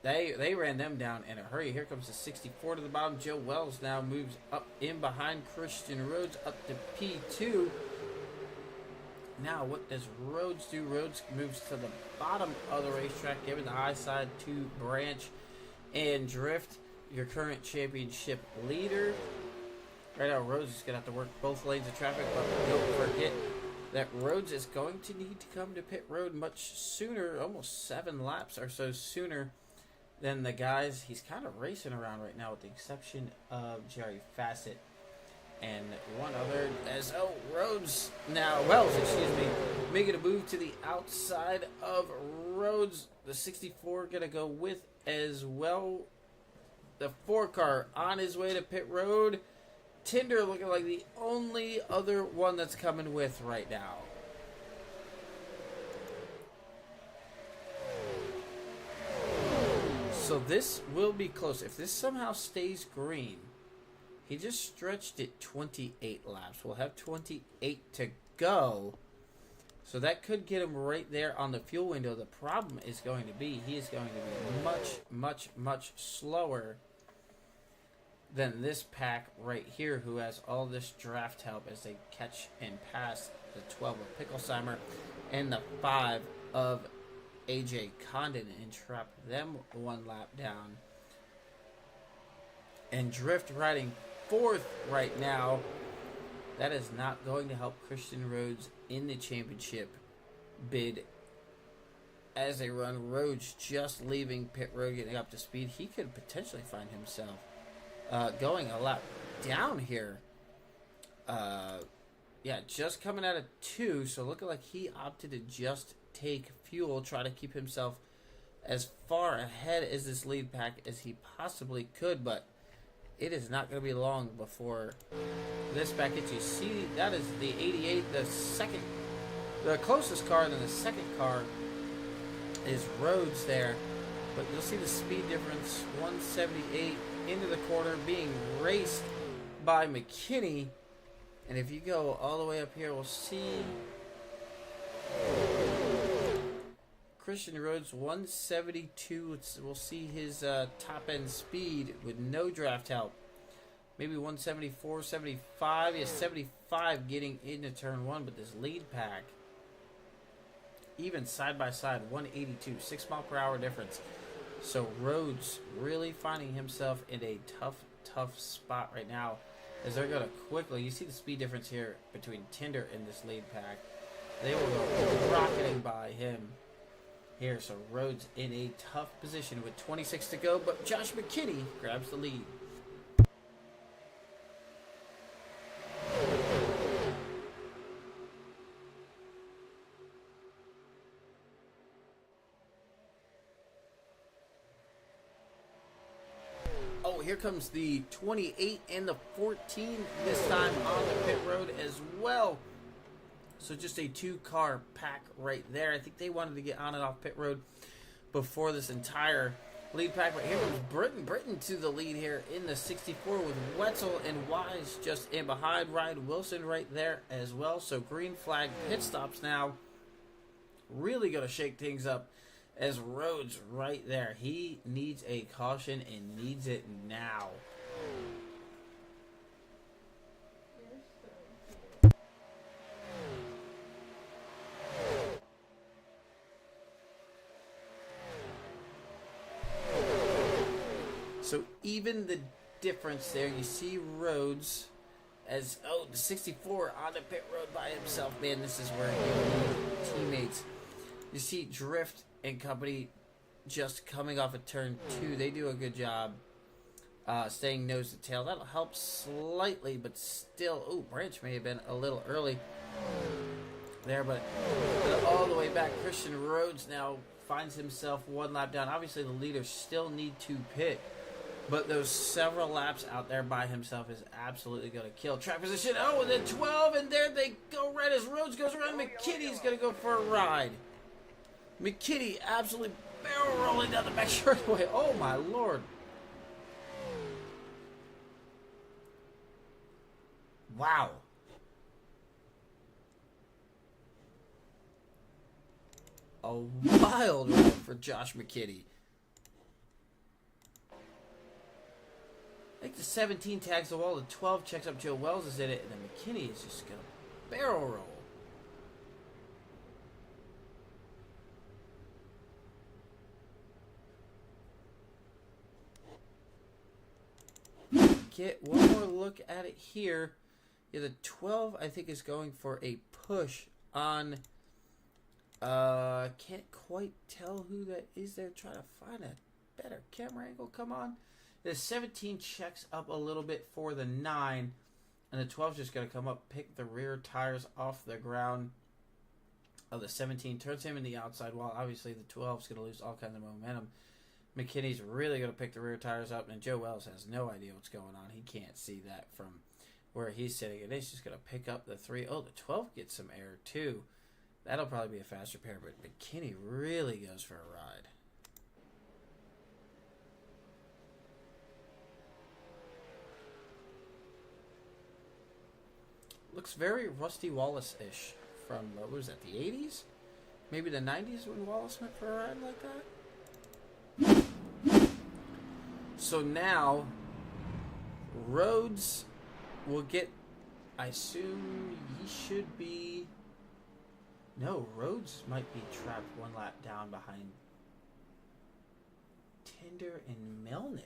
they ran them down in a hurry. Here comes the 64 to the bottom. Joe Wells now moves up in behind Christian Rhodes up to P2. Now what does Rhodes do? Rhodes moves to the bottom of the racetrack, giving the high side to Branch and Drift, your current championship leader. Right now, Rhodes is going to have to work both lanes of traffic, but don't forget that Rhodes is going to need to come to pit road much sooner, almost 7 laps or so sooner than the guys he's kind of racing around right now, with the exception of Jerry Fassett and one other. As Rhodes now, Wells, making a move to the outside of Rhodes. The 64 going to go with as well. The 4 car on his way to pit road. Tinder looking like the only other one that's coming with right now. So this will be close. If this somehow stays green, he just stretched it 28 laps. We'll have 28 to go. So that could get him right there on the fuel window. The problem is going to be, he is going to be much, much, much slower than this pack right here, who has all this draft help as they catch and pass the 12 of Picklesheimer and the 5 of AJ Condon and trap them 1 lap down. And Drift riding 4th right now. That is not going to help Christian Rhodes in the championship bid as they run. Rhodes just leaving pit road, getting up to speed. He could potentially find himself going a lap down here. Yeah, just coming out of 2, so looking like he opted to just take fuel, try to keep himself as far ahead as this lead pack as he possibly could, but it is not going to be long before this pack gets you. See, that is the 88, the closest car, and then the second car is Rhodes there, but you'll see the speed difference, 178 into the corner, being raced by McKinney. And if you go all the way up here, we'll see Christian Rhodes 172. We'll see his top end speed with no draft help. Maybe 174, 75. Yeah, 75 getting into turn 1, but this lead pack, even side by side, 182, 6 mile per hour difference. So Rhodes really finding himself in a tough spot right now, as they're going to quickly. You see the speed difference here between Tinder and this lead pack. They will go rocketing by him here. So Rhodes in a tough position with 26 to go, but Josh McKinney grabs the lead. Oh, here comes the 28 and the 14 this time on the pit road as well. So just a 2-car pack right there. I think they wanted to get on and off pit road before this entire lead pack. But here comes Britton to the lead here in the 64 with Wetzel and Wise just in behind. Ryan Wilson right there as well. So green flag pit stops now. Really going to shake things up. As Rhodes right there, he needs a caution and needs it now. So even the difference there, you see Rhodes as, the 64 on the pit road by himself. Man, this is where you need teammates. You see Drift and company just coming off of turn 2. They do a good job staying nose to tail. That'll help slightly, but still. Oh, Branch may have been a little early there, but all the way back. Christian Rhodes now finds himself 1 lap down. Obviously, the leaders still need to pit, but those several laps out there by himself is absolutely going to kill. Track position. Oh, and then 12, and there they go right as Rhodes goes around. McKinney's going to go for a ride. McKinney absolutely barrel rolling down the back straightaway. Oh my lord. Wow. A wild ride for Josh McKinney. I think the 17 tags the wall, the 12 checks up Joe Wells is in it, and then McKinney is just going to barrel roll. Get one more look at it here. Yeah, the 12 I think is going for a push on. Can't quite tell who that is. They're trying to find a better camera angle. Come on. The 17 checks up a little bit for the 9, and the 12 is just going to come up, pick the rear tires off the ground of the 17, turns him in the outside wall. Obviously, the 12 is going to lose all kinds of momentum. McKinney's really going to pick the rear tires up, and Joe Wells has no idea what's going on. He can't see that from where he's sitting, and he's just going to pick up the 3. Oh, the 12 gets some air, too. That'll probably be a faster pair, but McKinney really goes for a ride. Looks very Rusty Wallace-ish from, what was that, the 80s? Maybe the 90s when Wallace went for a ride like that? So now, Rhodes will get, I assume he should be, no, Rhodes might be trapped 1 lap down behind Tinder and Melnick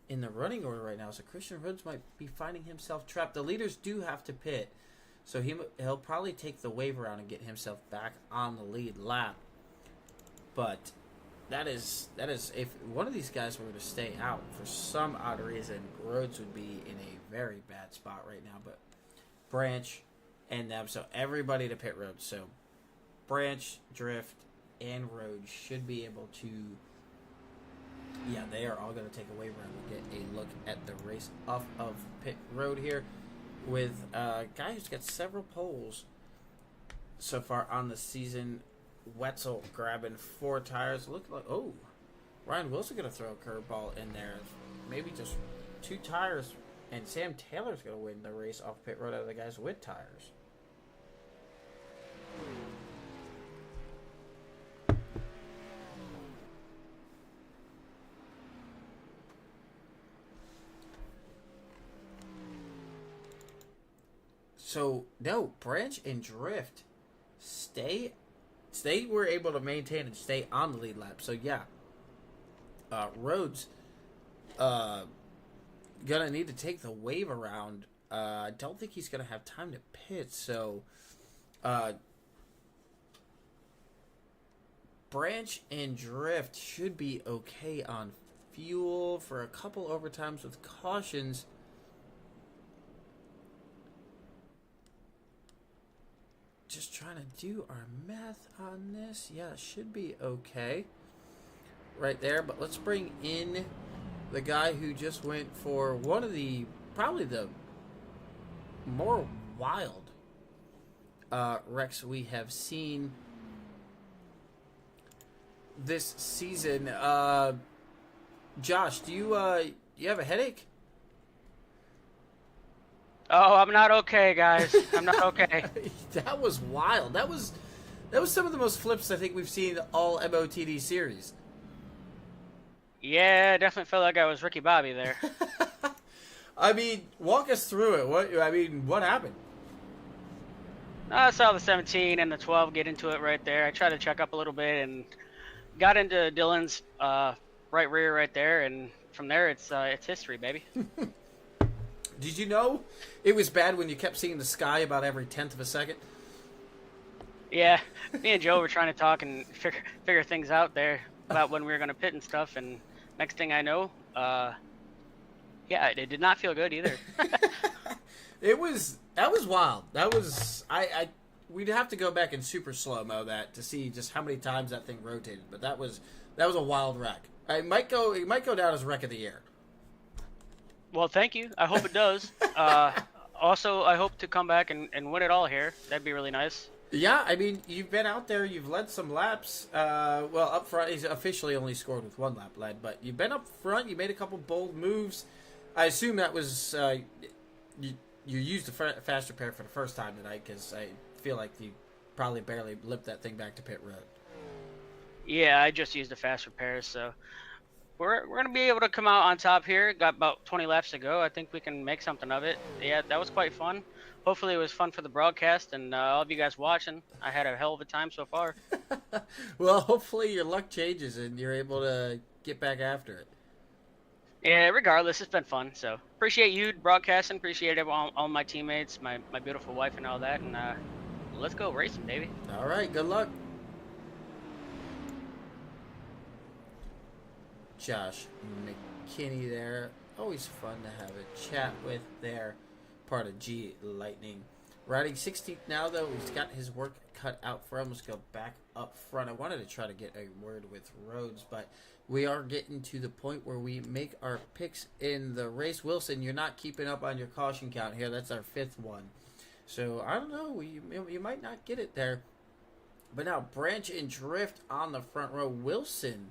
in the running order right now. So Christian Rhodes might be finding himself trapped. The leaders do have to pit, so he'll probably take the wave around and get himself back on the lead lap. But that is if one of these guys were to stay out for some odd reason, Rhodes would be in a very bad spot right now. But Branch and them, so everybody to pit road. So Branch, Drift, and Rhodes should be able to. Yeah, they are all going to take a wave around. We'll get a look at the race off of pit road here with a guy who's got several poles so far on the season. Wetzel grabbing 4 tires. Look like, Ryan Wilson going to throw a curveball in there. Maybe just 2 tires And Sam Taylor's going to win the race off pit road out of the guys with tires. So, no, Branch and Drift they were able to maintain and stay on the lead lap. So, yeah, Rhodes gonna need to take the wave around. I don't think he's gonna have time to pit, so Branch and Drift should be okay on fuel for a couple overtimes with cautions. Just trying to do our math on this. Yeah, it should be okay right there. But let's bring in the guy who just went for one of the, probably the more wild wrecks we have seen this season. Josh, do you have a headache? Oh, I'm not okay, guys. I'm not okay. That was wild. That was some of the most flips I think we've seen all MOTD series. Yeah, I definitely felt like I was Ricky Bobby there. I mean, walk us through it. What happened? I saw the 17 and the 12 get into it right there. I tried to check up a little bit and got into Dylan's right rear right there, and from there it's history, baby. Did you know it was bad when you kept seeing the sky about every 10th of a second? Yeah, me and Joe were trying to talk and figure things out there about when we were going to pit and stuff, and next thing I know, yeah, it did not feel good either. That was wild. That was we'd have to go back in super slow-mo that to see just how many times that thing rotated, but that was a wild wreck. It might go down as wreck of the year. Well, thank you. I hope it does. Also, I hope to come back and win it all here. That'd be really nice. Yeah, I mean, you've been out there, you've led some laps. Well, up front, he's officially only scored with one lap led, but you've been up front, you made a couple bold moves. I assume that was, you used a fast repair for the first time tonight, because I feel like you probably barely limped that thing back to pit road. Yeah, I just used a fast repair, so we're going to be able to come out on top here. Got about 20 laps to go. I think we can make something of it. Yeah, that was quite fun. Hopefully it was fun for the broadcast and all of you guys watching. I had a hell of a time so far. Well, hopefully your luck changes and you're able to get back after it. Yeah, regardless, it's been fun. So appreciate you broadcasting. Appreciate all my teammates, my beautiful wife and all that. And let's go racing, baby. All right, good luck. Josh McKinney there. Always fun to have a chat with there. Part of G Lightning. Riding 16th now, though. He's got his work cut out for him. Let's go back up front. I wanted to try to get a word with Rhodes, but we are getting to the point where we make our picks in the race. Wilson, you're not keeping up on your caution count here. That's our 5th one. So, I don't know. You might not get it there. But now, Branch and Drift on the front row. Wilson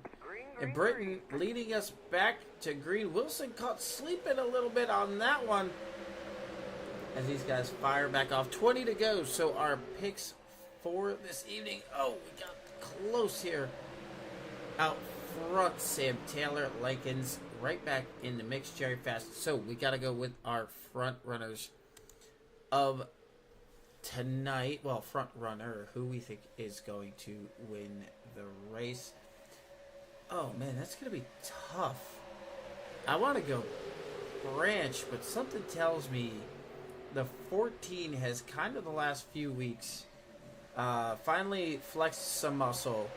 and Britton leading us back to green. Wilson caught sleeping a little bit on that one as these guys fire back off. 20 to go. So our picks for this evening. Oh, we got close here. Out front, Sam Taylor, Likens right back in the mix. Jerry Fast. So we got to go with our front runners of tonight. Well, front runner, who we think is going to win the race. Oh, man, that's going to be tough. I want to go Branch, but something tells me the 14 has kind of the last few weeks finally flexed some muscle.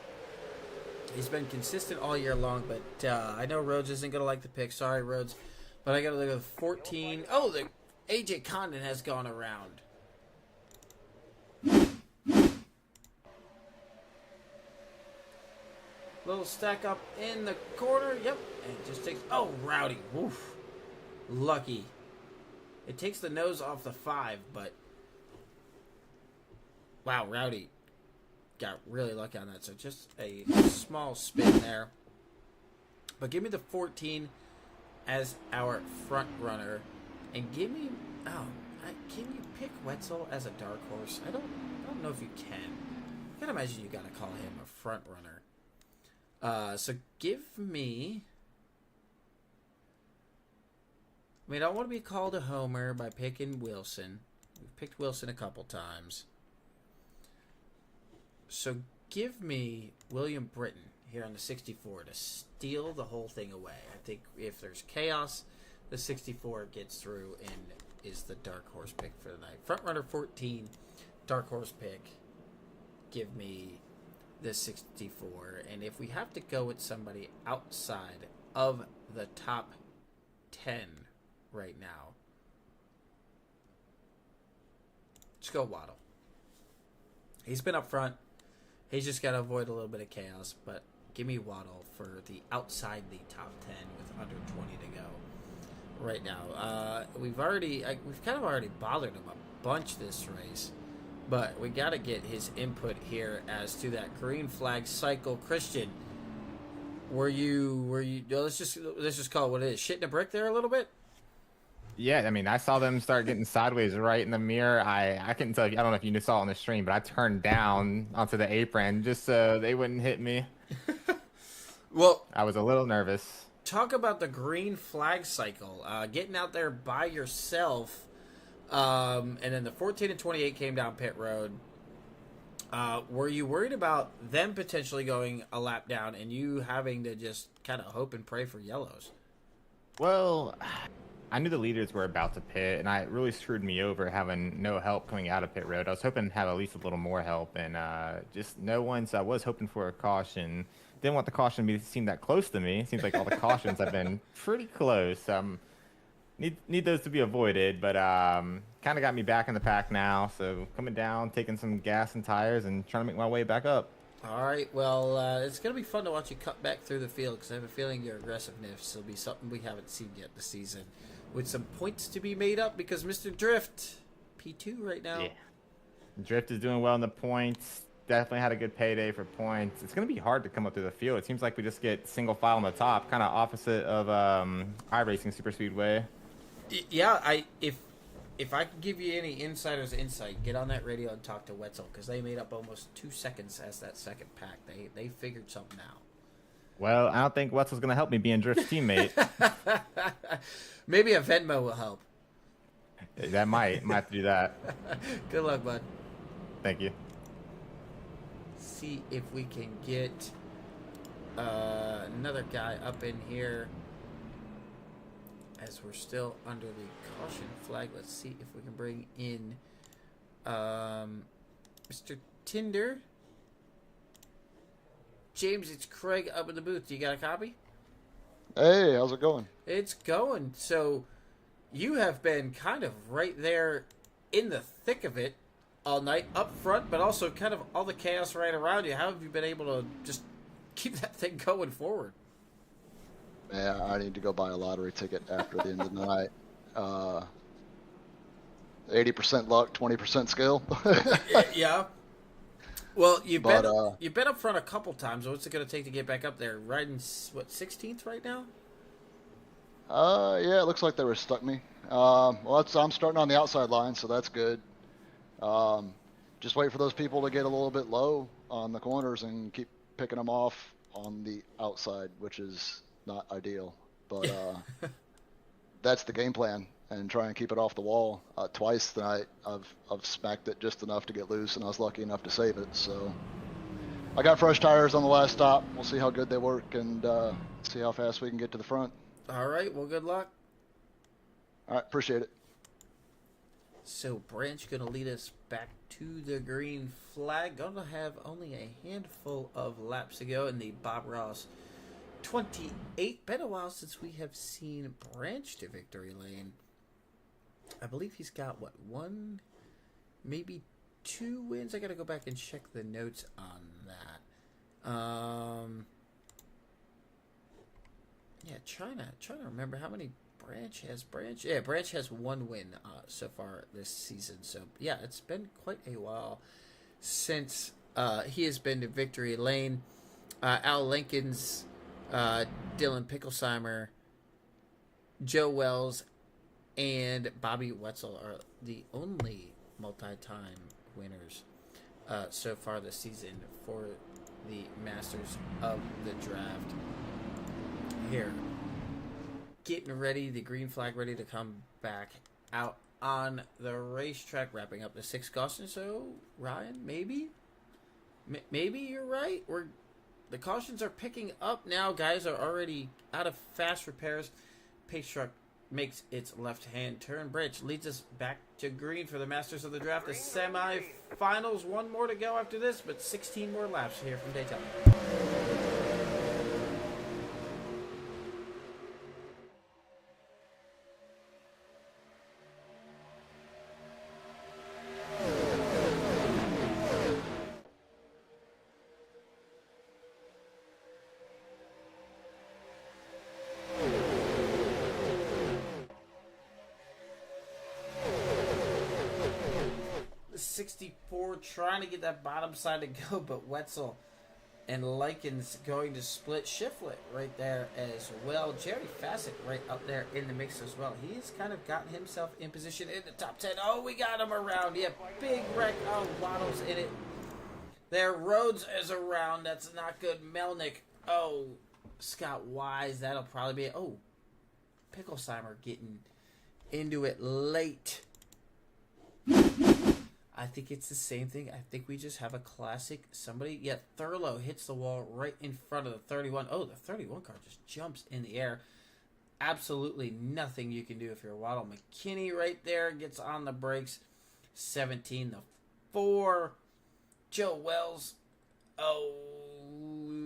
He's been consistent all year long, but I know Rhodes isn't going to like the pick. Sorry, Rhodes. But I got to look at 14. Oh, the AJ Condon has gone around. Little stack up in the corner. Yep. And it just takes... Oh, Rowdy. Woof. Lucky. It takes the nose off the 5, but... Wow, Rowdy got really lucky on that. So just a small spin there. But give me the 14 as our front runner. And give me... Oh, can you pick Wetzel as a dark horse? I don't know if you can. I can imagine you got to call him a front runner. So give me... I mean, I don't want to be called a homer by picking Wilson. We've picked Wilson a couple times. So give me William Britton here on the 64 to steal the whole thing away. I think if there's chaos, the 64 gets through and is the dark horse pick for the night. Front runner 14, dark horse pick. Give me the 64. And if we have to go with somebody outside of the top 10 right now, let's go Waddle. He's been up front. He's just got to avoid a little bit of chaos, but give me Waddle for the outside the top 10 with under 20 to go right now. We've kind of already bothered him a bunch this race, but we got to get his input here as to that green flag cycle. Christian, were you? Let's just call it what it is. Shitting a brick there a little bit. Yeah, I mean, I saw them start getting sideways right in the mirror. I couldn't tell you. I don't know if you saw it on the stream, but I turned down onto the apron just so they wouldn't hit me. Well, I was a little nervous. Talk about the green flag cycle. Getting out there by yourself, and then the 14 and 28 came down pit road. Were you worried about them potentially going a lap down and you having to just kind of hope and pray for yellows? Well, I knew the leaders were about to pit, and it really screwed me over having no help coming out of pit road. I was hoping to have at least a little more help, and just no one. So I was hoping for a caution. Didn't want the caution to seem that close to me. It seems like all the cautions have been pretty close. Need those to be avoided, but kind of got me back in the pack now. So coming down, taking some gas and tires, and trying to make my way back up. All right, well, it's going to be fun to watch you cut back through the field because I have a feeling your aggressiveness will be something we haven't seen yet this season, with some points to be made up because Mr. Drift, P2 right now. Yeah. Drift is doing well in the points. Definitely had a good payday for points. It's going to be hard to come up through the field. It seems like we just get single file on the top, kind of opposite of iRacing Super Speedway. Yeah, if I could give you any insider's insight, get on that radio and talk to Wetzel because they made up almost 2 seconds as that second pack. They figured something out. Well, I don't think Wetzel's going to help me being Drift's teammate. Maybe a Venmo will help. That might have to do that. Good luck, bud. Thank you. See if we can get another guy up in here as we're still under the caution flag. Let's see if we can bring in Mr. Tinder. James, it's Craig up in the booth. Do you got a copy? Hey, how's it going? It's going. So you have been kind of right there in the thick of it all night, up front, but also kind of all the chaos right around you. How have you been able to just keep that thing going forward? Yeah, I need to go buy a lottery ticket after the end of the night. 80% luck, 20% skill. Yeah. Well, you've been up front a couple times. What's it going to take to get back up there? Riding, what, 16th right now? Yeah, it looks like they were stuck me. Well, I'm starting on the outside line, so that's good. Just wait for those people to get a little bit low on the corners and keep picking them off on the outside, which is not ideal. But that's the game plan, and try and keep it off the wall. Twice tonight, I've smacked it just enough to get loose, and I was lucky enough to save it. So I got fresh tires on the last stop. We'll see how good they work and see how fast we can get to the front. All right. Well, good luck. All right, appreciate it. So Branch going to lead us back to the green flag. Going to have only a handful of laps to go in the Bob Ross 28. Been a while since we have seen Branch to victory lane. I believe he's got, what, 1, maybe 2 wins? I got to go back and check the notes on that. Yeah, trying to remember how many Branch has. Branch has 1 win so far this season. So, yeah, it's been quite a while since he has been to victory lane. Al Lincoln's, Dylan Picklesheimer, Joe Wells, and Bobby Wetzel are the only multi-time winners so far this season for the Masters of the Draft. Here, getting ready, the green flag ready to come back out on the racetrack, wrapping up the 6 cautions. So, Ryan, maybe you're right. The cautions are picking up now. Guys are already out of fast repairs. Pace truck makes its left-hand turn. Branch leads us back to green for the Masters of the Draft. The semi-finals, 1 more to go after this, but 16 more laps here from Daytona. The 64 trying to get that bottom side to go, but Wetzel and Likens going to split Shiflett right there as well. Jerry Fassett right up there in the mix as well. He's kind of gotten himself in position in the top 10. Oh, we got him around. Yeah, big wreck. Oh, Waddle's in it. There, Rhodes is around. That's not good. Melnick. Oh, Scott Wise. That'll probably be it. Oh, Picklesheimer getting into it late. I think it's the same thing. I think we just have a classic. Thurlow hits the wall right in front of the 31. Oh, the 31 car just jumps in the air. Absolutely nothing you can do if you're Waddle. McKinney right there gets on the brakes. 17, the 4. Joe Wells. Oh,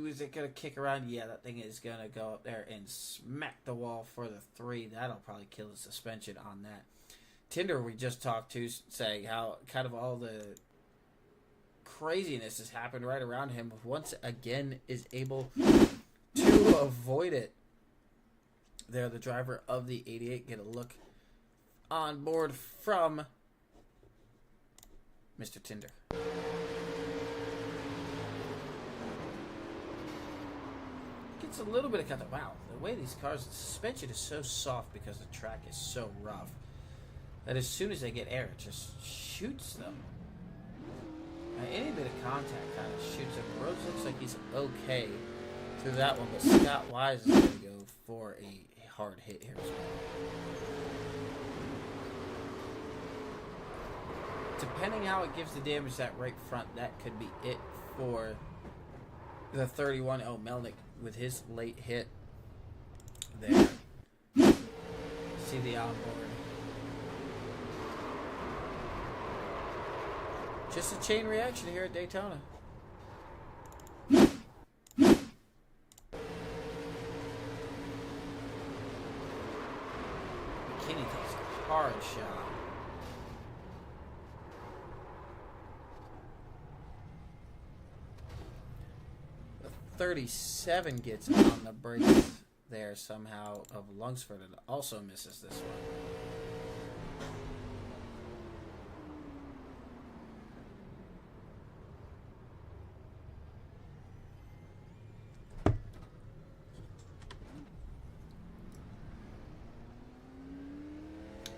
is it going to kick around? Yeah, that thing is going to go up there and smack the wall for the 3. That'll probably kill the suspension on that. Tinder, we just talked to, saying how kind of all the craziness has happened right around him. Once again, is able to avoid it. There, the driver of the 88, get a look on board from Mr. Tinder. Gets a little bit of cut. Wow, the way these cars, the suspension is so soft because the track is so rough, that as soon as they get air, it just shoots them. Any bit of contact kind of shoots him. Rhodes looks like he's okay through that one, but Scott Wise is going to go for a hard hit here as well. Depending how it gives the damage that right front, that could be it for the 31. Oh, Melnick with his late hit there. See the onboard. Just a chain reaction here at Daytona. McKinney takes a hard shot. The 37 gets on the brakes there somehow of Lunsford and also misses this one.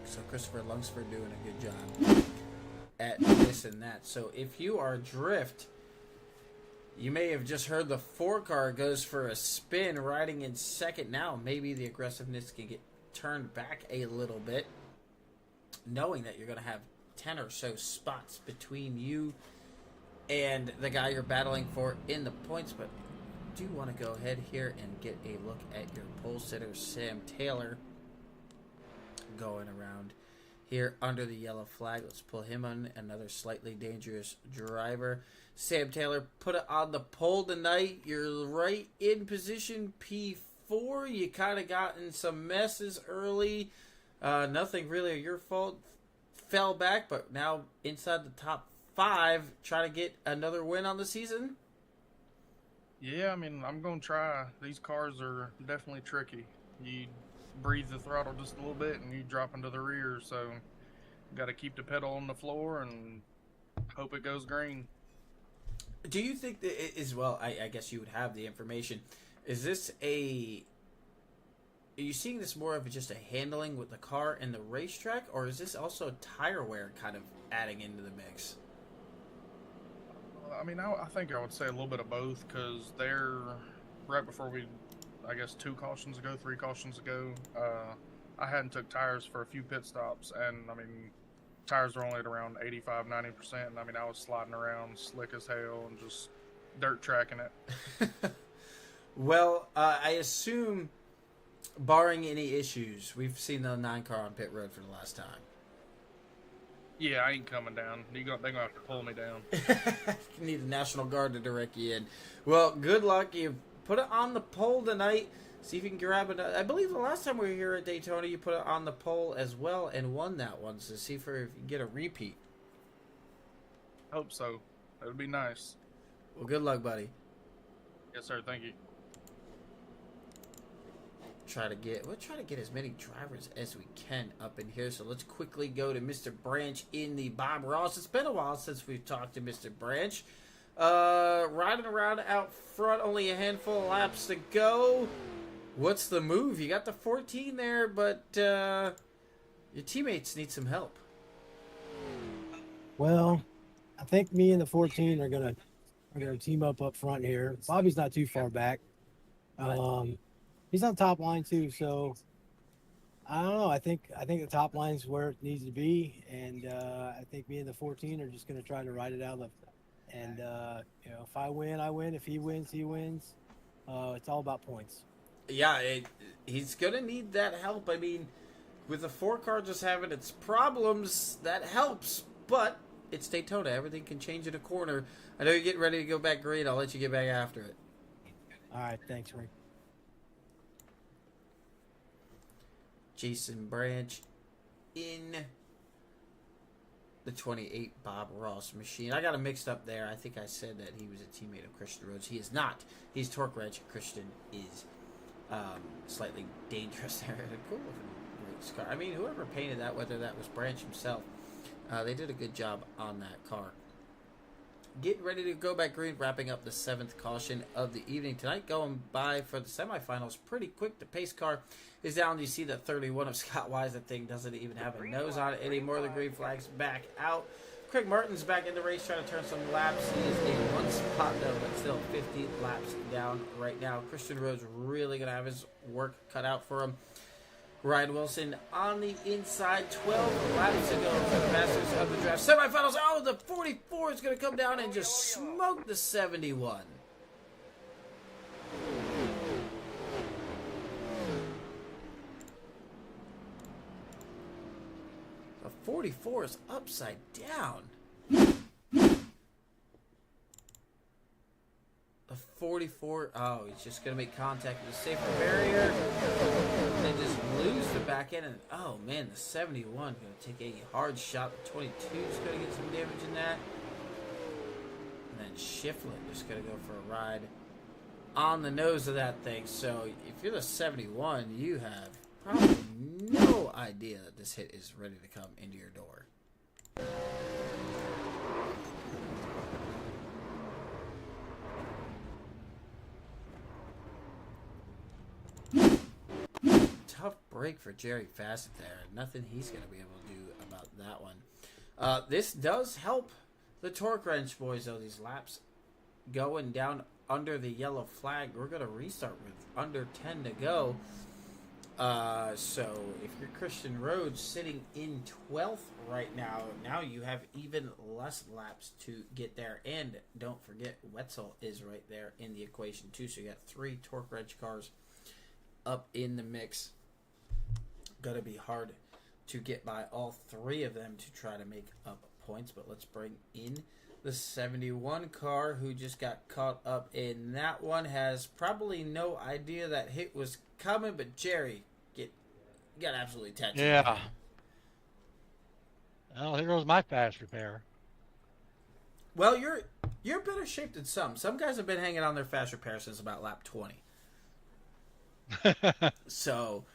So Christopher Lunsford doing a good job at this and that. So if you are Drift, you may have just heard the 4 car goes for a spin, riding in second. Now maybe the aggressiveness can get turned back a little bit, knowing that you're going to have 10 or so spots between you and the guy you're battling for in the points. But I do want to go ahead here and get a look at your pole sitter, Sam Taylor, going around here under the yellow flag. Let's pull him on. Another slightly dangerous driver. Sam Taylor put it on the pole tonight. You're right in position P4. You kind of got in some messes early. Nothing really your fault. Fell back, but now inside the top 5. Try to get another win on the season. Yeah, I mean, I'm going to try. These cars are definitely tricky. You breathe the throttle just a little bit and you drop into the rear, so got to keep the pedal on the floor and hope it goes green. Do you think that it is, well, I guess you would have the information, is this a are you seeing this more of just a handling with the car and the racetrack, or is this also tire wear kind of adding into the mix? I mean, I think I would say a little bit of both, because they're right before I guess 3 cautions ago, I hadn't took tires for a few pit stops, and I mean, tires were only at around 85, 90%, and I mean, I was sliding around slick as hell and just dirt tracking it. Well, I assume, barring any issues, we've seen the 9 car on pit road for the last time. Yeah, I ain't coming down. They're gonna have to pull me down. You need the National Guard to direct you in. Well, good luck. You put it on the pole tonight. See if you can grab it. I believe the last time we were here at Daytona, you put it on the pole as well and won that one. So see if you can get a repeat. Hope so. That would be nice. Well, good luck, buddy. Yes, sir. Thank you. We'll try to get as many drivers as we can up in here. So let's quickly go to Mr. Branch in the Bob Ross. It's been a while since we've talked to Mr. Branch. Riding around out front, only a handful of laps to go. What's the move? You got the 14 there, but your teammates need some help. Well, I think me and the 14 are gonna team up front here. Bobby's not too far back. He's on top line too, so I don't know. I think the top line's where it needs to be, and I think me and the 14 are just gonna try to ride it out. And if I win, I win. If he wins, he wins. It's all about points. Yeah, he's gonna need that help. I mean, with the 4 car just having its problems, that helps. But it's Daytona. Everything can change in a corner. I know you're getting ready to go back green. I'll let you get back after it. All right, thanks, Rick. Jason Branch in the 28 Bob Ross machine. I got him mixed up there. I think I said that he was a teammate of Christian Rhodes. He is not. He's Torque Wrench. Christian is slightly dangerous there. Cool looking race car. I mean, whoever painted that, whether that was Branch himself, they did a good job on that car. Getting ready to go back green, wrapping up the 7th caution of the evening tonight. Going by for the semifinals pretty quick. The pace car is down. You see the 31 of Scott Wise. That thing doesn't even have a nose on it anymore. The green flag's back out. Craig Martin's back in the race trying to turn some laps. He is in 1 spot though, but still 50 laps down right now. Christian Rhodes really going to have his work cut out for him. Ryan Wilson on the inside, 12 laps to go for the Masters of the Draft semifinals. Oh, the 44 is going to come down and just smoke the 71. The 44 is upside down. The 44, oh, he's just going to make contact with the safety barrier. And then just lose the back end. And, oh, man, the 71 going to take a hard shot. The 22 is going to get some damage in that. And then Shiflin just going to go for a ride on the nose of that thing. So if you're the 71, you have probably no idea that this hit is ready to come into your door. Tough break for Jerry Fassett there. Nothing he's going to be able to do about that one. This does help the Torque Wrench boys, though. These laps going down under the yellow flag. We're going to restart with under 10 to go. So if you're Christian Rhodes sitting in 12th right now you have even less laps to get there. And don't forget, Wetzel is right there in the equation too. So you got 3 Torque Wrench cars up in the mix. Gonna be hard to get by all 3 of them to try to make up points, but let's bring in the 71 car who just got caught up in that one. Has probably no idea that hit was coming, but Jerry got absolutely touched. Yeah. Well, here goes my fast repair. Well, you're better shape than some. Some guys have been hanging on their fast repair since about lap 20. So,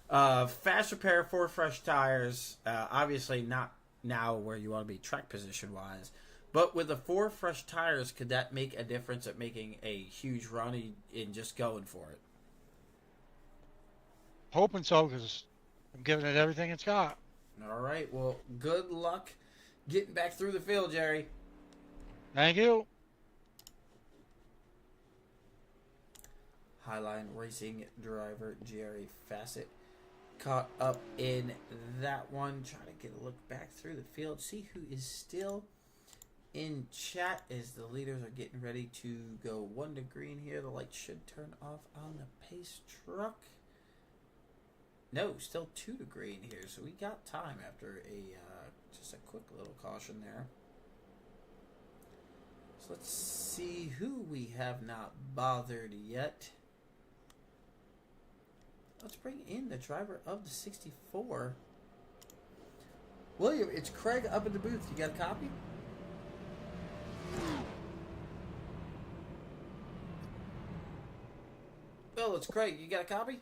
fast repair, 4 fresh tires. Obviously not now where you want to be track position wise, but with the 4 fresh tires, could that make a difference at making a huge run in just going for it? hoping so because I'm giving it everything it's got. All right. Well, good luck getting back through the field, Jerry. Thank you. Highline Racing driver Jerry Fassett caught up in that one. Trying to get a look back through the field, see who is still in chat as the leaders are getting ready to go 1 to green here. The lights should turn off on the pace truck. No, still 2 to green here, so we got time after just a quick little caution there. So let's see who we have not bothered yet. Let's bring in the driver of the 64. William, it's Craig up in the booth. You got a copy? Bill, it's Craig. You got a copy?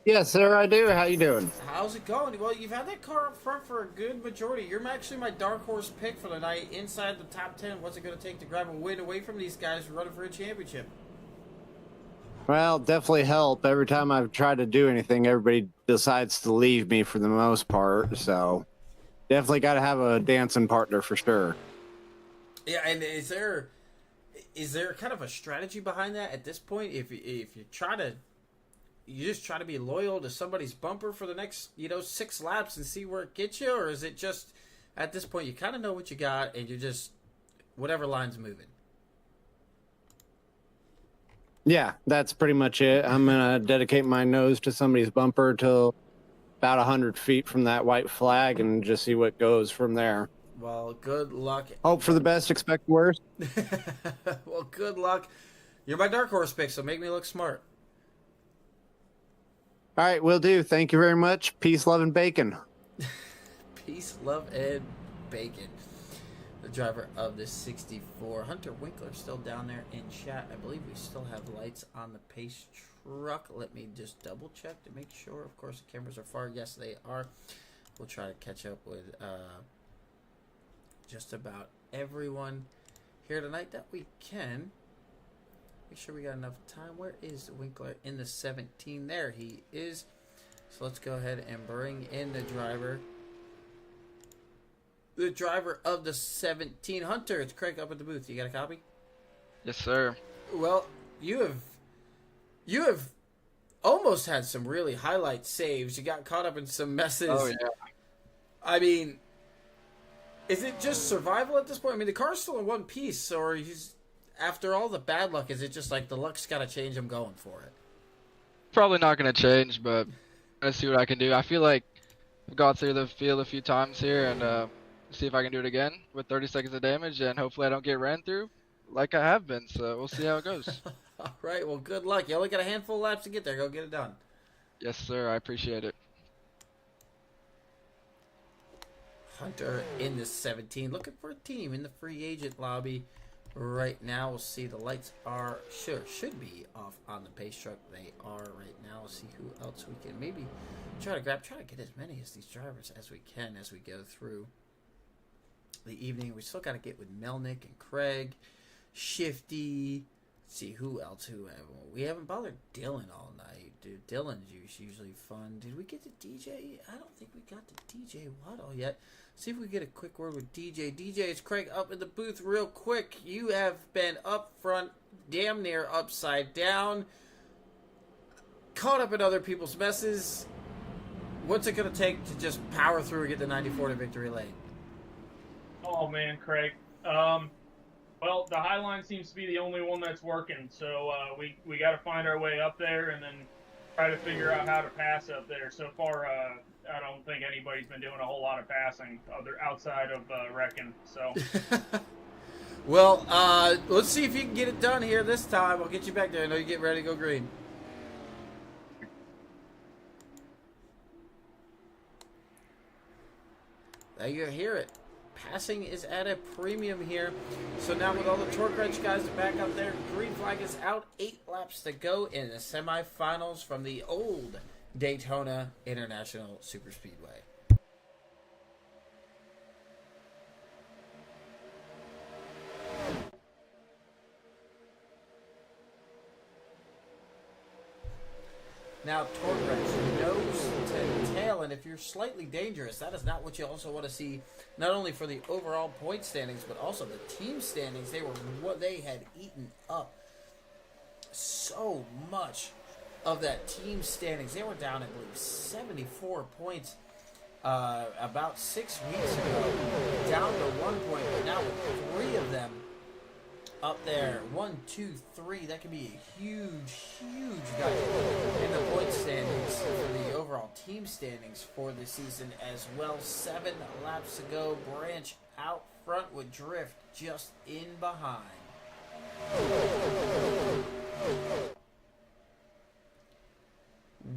Yes, sir, I do. How you doing? How's it going? Well, you've had that car up front for a good majority. You're actually my dark horse pick for the night. Inside the top 10, what's it going to take to grab a win away from these guys who are running for a championship? Well, definitely help. Every time I've tried to do anything, everybody decides to leave me for the most part. So definitely got to have a dancing partner for sure. Yeah, and is there kind of a strategy behind that at this point? If you just try to be loyal to somebody's bumper for the next 6 laps and see where it gets you, or is it just at this point you kind of know what you got and you're just whatever line's moving? Yeah, that's pretty much it. I'm going to dedicate my nose to somebody's bumper till about 100 feet from that white flag and just see what goes from there. Well, good luck. Hope for the best, expect the worst. Well, good luck. You're my dark horse pick, so make me look smart. All right, will do. Thank you very much. Peace, love, and bacon. Peace, love, and bacon. The driver of the 64. Hunter Winkler still down there in chat. I believe we still have lights on the pace truck. Let me just double check to make sure. Of course, the cameras are far. Yes, they are. We'll try to catch up with just about everyone here tonight that we can. Make sure we got enough time. Where is Winkler in the 17? There he is. So let's go ahead and bring in the driver. The driver of the 17. Hunter, it's Craig up at the booth. You got a copy? Yes, sir. Well, you have almost had some really highlight saves. You got caught up in some messes. Oh, yeah. I mean, is it just survival at this point? I mean, the car's still in one piece, or he's after all the bad luck, is it just like the luck's got to change? I'm going for it. Probably not going to change, but I'm going to see what I can do. I feel like I've got through the field a few times here, and see if I can do it again with 30 seconds of damage, and hopefully I don't get ran through like I have been, so we'll see how it goes. All right, well, good luck. You only got a handful of laps to get there. Go get it done. Yes, sir. I appreciate it. Hunter in the 17, looking for a team in the free agent lobby right now. We'll see the lights are should be off on the pace truck. They are right now. We'll see who else we can maybe try to get as many as these drivers as we can as we go through the evening. We still got to get with Melnick and Craig, Shifty. Let's see who else. We haven't bothered Dylan all night, dude. Dylan's usually fun. Did we get to DJ? I don't think we got to DJ Waddle yet. See if we get a quick word with DJ. DJ, it's Craig up in the booth real quick. You have been up front, damn near upside down, caught up in other people's messes. What's it going to take to just power through and get the 94 to victory lane? Oh, man, Craig. Well, the high line seems to be the only one that's working, so we got to find our way up there and then try to figure out how to pass up there. So far, I don't think anybody's been doing a whole lot of passing outside of Reckon. So. Well, let's see if you can get it done here this time. I'll get you back there. I know you're getting ready to go green. There you hear it. Passing is at a premium here. So now with all the Torque Wrench guys back up there, green flag is out. 8 laps to go in the semifinals from the old Daytona International Superspeedway. Now, torque wrench, nose to tail, and if you're slightly dangerous, that is not what you also want to see, not only for the overall point standings, but also the team standings. They had eaten up so much of that team standings. They were down, I believe, 74 points about 6 weeks ago, down to 1 point, but now with 3 of them up there, 1, 2, 3, that could be a huge gap in the point standings for the overall team standings for the season as well. 7 laps to go. Branch out front with Drift just in behind.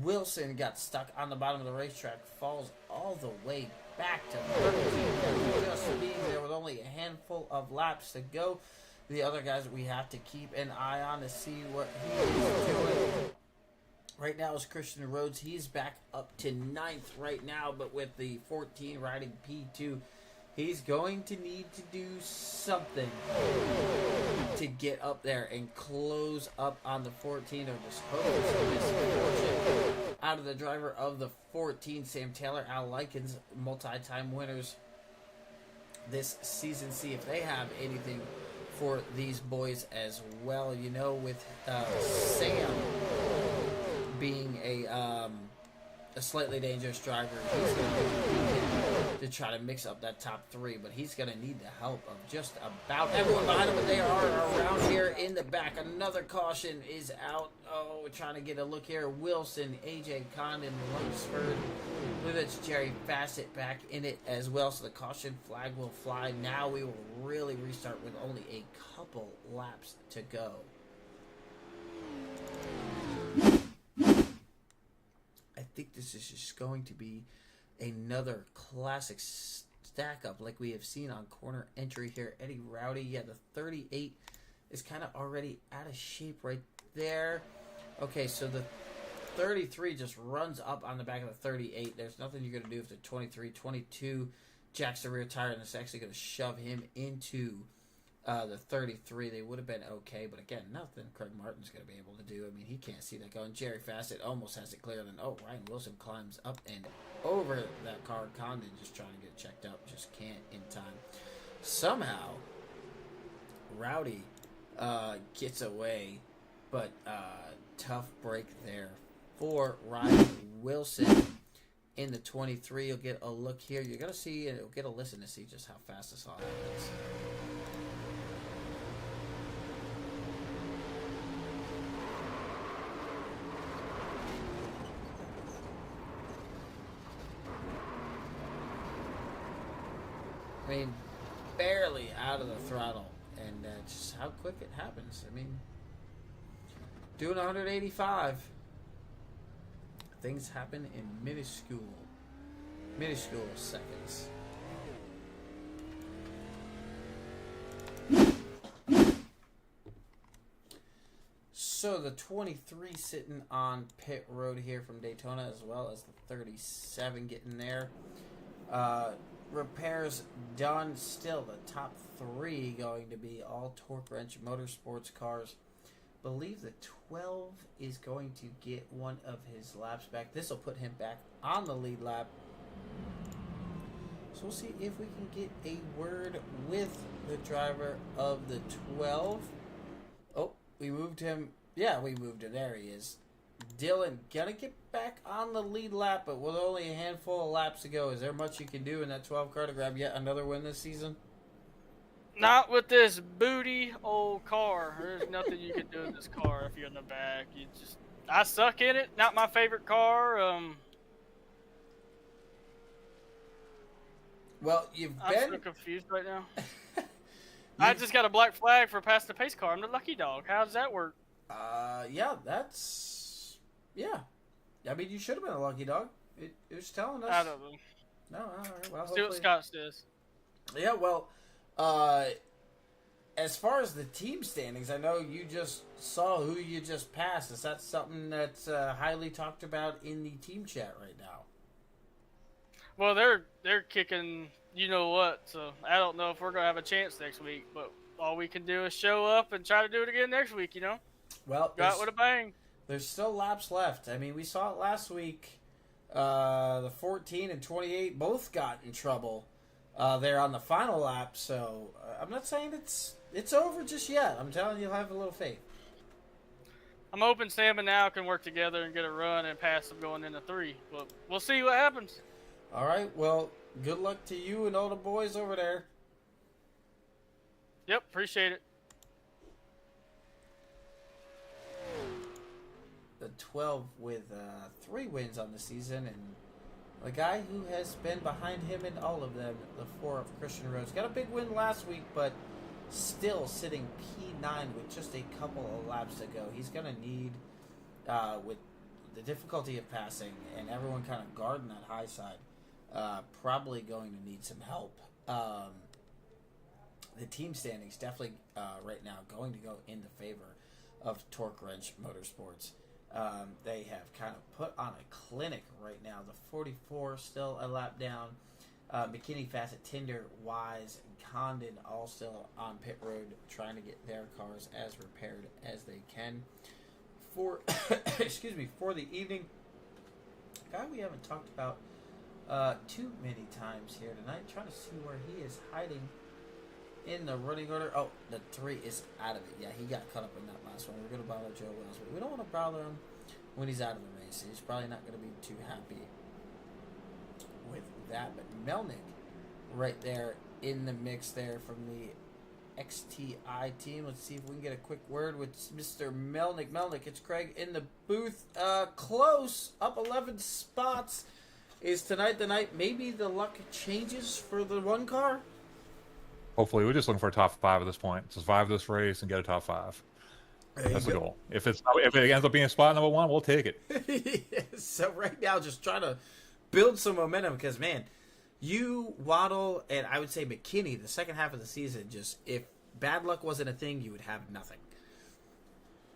Wilson got stuck on the bottom of the racetrack, falls all the way back to 13th, just being there with only a handful of laps to go. The other guys we have to keep an eye on to see what he is doing. Right now is Christian Rhodes. He's back up to 9th right now, but with the 14 riding P2, he's going to need to do something to get up there and close up on the 14, or just hope for some misfortune out of the driver of the 14, Sam Taylor. Al Likens, multi-time winners this season. See if they have anything for these boys as well. You know, with Sam being a slightly dangerous driver, he's going to try to mix up that top 3, but he's going to need the help of just about everyone behind him. But they are around here in the back. Another caution is out. Oh, we're trying to get a look here. Wilson, AJ Condon, Lunsford. I believe it's Jerry Fassett back in it as well, so the caution flag will fly. Now we will really restart with only a couple laps to go. I think this is just going to be another classic stack up like we have seen on corner entry here. Eddie Rowdy, yeah, the 38 is kind of already out of shape right there. Okay, so the 33 just runs up on the back of the 38. There's nothing you're going to do if the 23, 22 jacks the rear tire, and it's actually going to shove him into the 33. They would have been okay, but again, nothing Craig Martin's going to be able to do. I mean, he can't see that going. Jerry Fassett almost has it clear. Then, Ryan Wilson climbs up and over that car. Condon just trying to get it checked out, just can't in time. Somehow, Rowdy gets away, but tough break there for Ryan Wilson in the 23. You'll get a look here. You're going to see, and you'll get a listen to see just how fast this all happens. I mean, barely out of the throttle, and just how quick it happens. I mean, doing 185, things happen in minuscule seconds. So the 23 sitting on pit road here from Daytona, as well as the 37 getting there. Repairs done. Still the top 3 going to be all Torque Wrench Motorsports cars. Believe the 12 is going to get one of his laps back. This will put him back on the lead lap. So we'll see if we can get a word with the driver of the 12. Oh, we moved him. Yeah, we moved him. There he is. Dylan gonna get back on the lead lap, but with only a handful of laps to go. Is there much you can do in that 12 car to grab yet another win this season? Not with this booty old car. There's nothing you can do in this car if you're in the back. I suck in it. Not my favorite car. Well, I'm so confused right now. I just got a black flag for passing the pace car. I'm the lucky dog. How does that work? Yeah. I mean, you should have been a lucky dog. It was telling us. I don't know. No, all right. Well, see what Scott says. Yeah, well, as far as the team standings, I know you just saw who you just passed. Is that something that's highly talked about in the team chat right now? Well, they're kicking you know what, so I don't know if we're going to have a chance next week, but all we can do is show up and try to do it again next week, you know? Well, got with a bang. There's still laps left. I mean, we saw it last week. The 14 and 28 both got in trouble there on the final lap. So I'm not saying it's over just yet. I'm telling you, have a little faith. I'm hoping Sam and Al can work together and get a run and pass them going into 3. But we'll see what happens. All right. Well, good luck to you and all the boys over there. Yep, appreciate it. The 12 with 3 wins on the season, and the guy who has been behind him in all of them, the 4 of Christian Rhodes, got a big win last week, but still sitting P9 with just a couple of laps to go. He's going to need, with the difficulty of passing and everyone kind of guarding that high side, probably going to need some help. The team standings definitely right now going to go in the favor of Torque Wrench Motorsports. They have kind of put on a clinic right now. The 44 still a lap down. McKinney, Fassett, Tinder, Wise, and Condon all still on pit road trying to get their cars as repaired as they can. For for the evening, guy we haven't talked about too many times here tonight. Trying to see where he is hiding in the running order. Oh, the 3 is out of it. Yeah, he got caught up in that last one. We're going to bother Joe Wells, but we don't want to bother him when he's out of the race. He's probably not going to be too happy with that. But Melnick right there in the mix there from the XTI team. Let's see if we can get a quick word with Mr. Melnick. Melnick, it's Craig in the booth. Close, up 11 spots. Is tonight the night maybe the luck changes for the 1 car? Hopefully, we're just looking for a top 5 at this point. Survive this race and get a top 5. That's the goal. If it ends up being spot number 1, we'll take it. So right now, just trying to build some momentum because, man, you, Waddle, and I would say McKinney, the second half of the season, just if bad luck wasn't a thing, you would have nothing.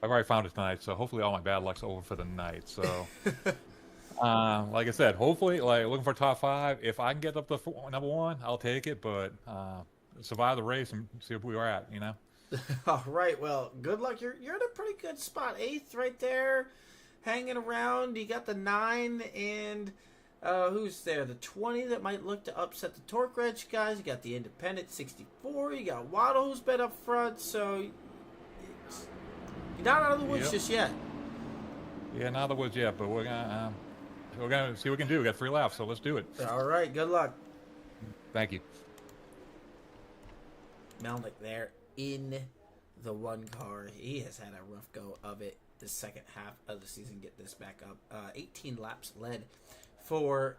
I've already found it tonight, so hopefully all my bad luck's over for the night. So, like I said, hopefully, looking for top 5. If I can get up to number 1, I'll take it. But survive the race and see where we are at, you know. All right, well, good luck. You're in a pretty good spot. 8th right there, hanging around. You got the 9 and who's there? The 20 that might look to upset the Torque Wrench guys. You got the Independent 64. You got Waddle who's been up front. So you're not out of the woods just yet. Yeah, not out of the woods yet, but we're gonna see what we can do. We got 3 laps, so let's do it. All right, good luck. Thank you. Melnick there in the 1 car. He has had a rough go of it the second half of the season. Get this back up. 18 laps led for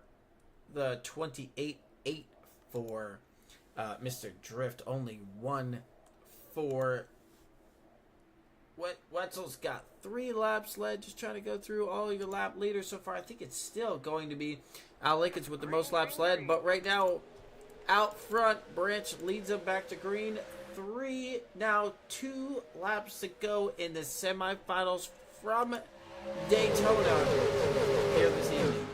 the 28-8 for Mr. Drift. Only 1 for Wetzel's got 3 laps led. Just trying to go through all your lap leaders so far. I think it's still going to be Al Lincoln's with the most laps led. But right now, out front, Branch leads them back to green. 3, now 2 laps to go in the semifinals from Daytona here this evening.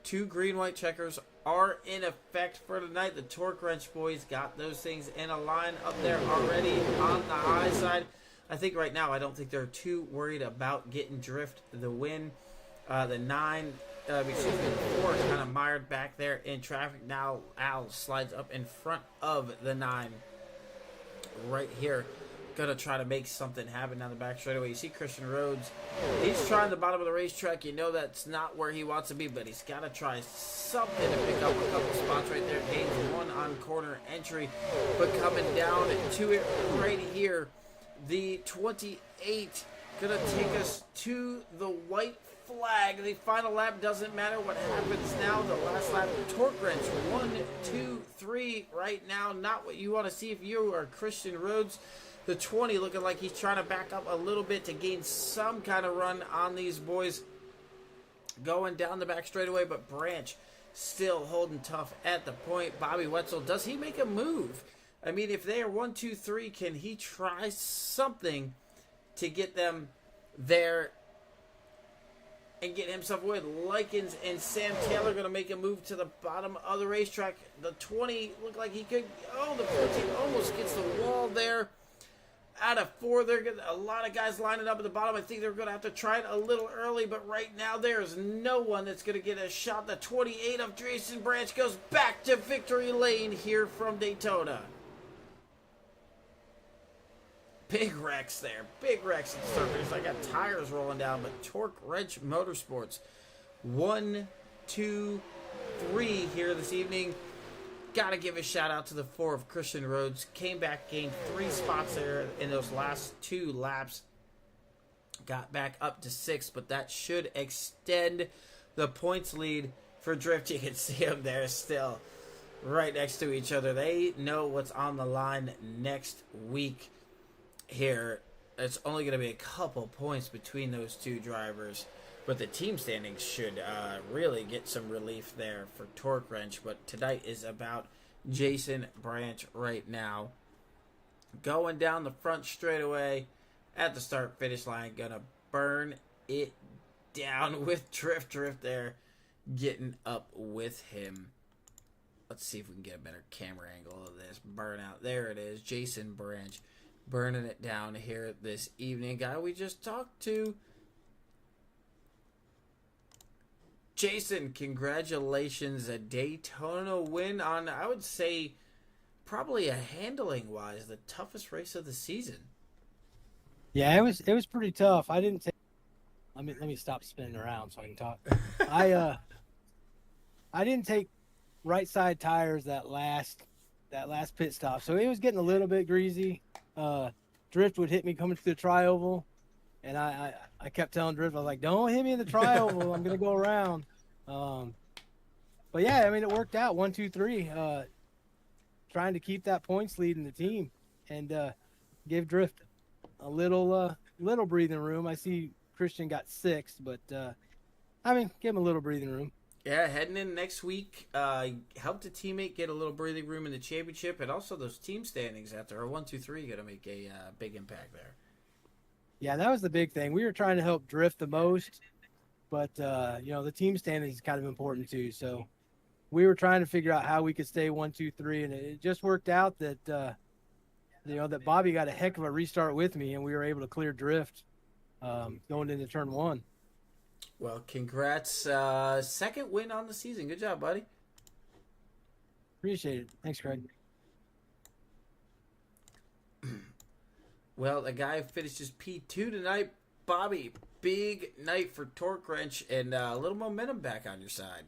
2 green-white checkers are in effect for tonight. The Torque Wrench boys got those things in a line up there already on the high side. I think right now, I don't think they're too worried about getting Drift the win. The 9... the 4 kind of mired back there in traffic. Now Al slides up in front of the 9 right here. Gonna try to make something happen down the back straightaway. You see Christian Rhodes. He's trying the bottom of the racetrack. You know that's not where he wants to be, but he's got to try something to pick up a couple spots right there. Gains 1 on corner entry, but coming down to it right here. The 28 gonna take us to the white flag. The final lap doesn't matter what happens now. The last lap, Torque Wrench 1, 2, 3 right now. Not what you want to see if you are Christian Rhodes. The 20 looking like he's trying to back up a little bit to gain some kind of run on these boys going down the back straightaway, but Branch still holding tough at the point. Bobby Wetzel, does he make a move? I mean, if they are 1, 2, 3, can he try something to get them there and get himself with? Likens and Sam Taylor going to make a move to the bottom of the racetrack. The 20 looked like he could. Oh, the 14 almost gets the wall there. out of 4. A lot of guys lining up at the bottom. I think they're going to have to try it a little early, but right now there is no one that's going to get a shot. The 28 of Jason Branch goes back to victory lane here from Daytona. Big wrecks there. Big wrecks in the start finish. I got tires rolling down, but Torque Wrench Motorsports 1, 2, 3 here this evening. Got to give a shout out to the 4 of Christian Rhodes. Came back, gained 3 spots there in those last 2 laps. Got back up to 6, but that should extend the points lead for Drift. You can see them there still right next to each other. They know what's on the line next week here. It's only going to be a couple points between those 2 drivers, but the team standings should really get some relief there for Torque Wrench. But tonight is about Jason Branch right now. Going down the front straightaway at the start-finish line. Gonna burn it down with Drift there. Getting up with him. Let's see if we can get a better camera angle of this burnout. There it is. Jason Branch burning it down here this evening. Guy we just talked to. Jason, congratulations. A Daytona win on, I would say, probably a handling-wise, the toughest race of the season. Yeah, it was pretty tough. I didn't take. Let me stop spinning around so I can talk. I didn't take right side tires that last pit stop, so it was getting a little bit greasy. Drift would hit me coming through the tri-oval, and I kept telling Drift, I was like, don't hit me in the tri-oval. I'm going to go around. But, yeah, I mean, it worked out. 1, 2, 3. Trying to keep that points lead in the team and give Drift a little breathing room. I see Christian got 6th, but, I mean, give him a little breathing room. Yeah, heading in next week, helped a teammate get a little breathing room in the championship, and also those team standings after our 1, 2, 3 going to make a big impact there. Yeah, that was the big thing. We were trying to help Drift the most, but the team standings is kind of important too. So we were trying to figure out how we could stay 1, 2, 3, and it just worked out that that Bobby got a heck of a restart with me, and we were able to clear Drift going into turn 1. Well, congrats. Second win on the season. Good job, buddy. Appreciate it. Thanks, Craig. Well, the guy finishes P2 tonight. Bobby, big night for Torque Wrench and a little momentum back on your side.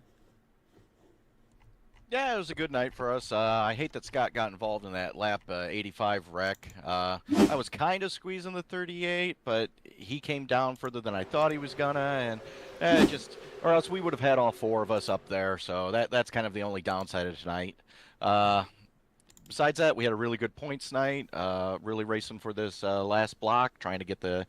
Yeah, it was a good night for us. I hate that Scott got involved in that lap 85 wreck. I was kind of squeezing the 38, but he came down further than I thought he was gonna, and or else we would have had all 4 of us up there. So that's kind of the only downside of tonight. Besides that, we had a really good points night. Really racing for this last block, trying to get the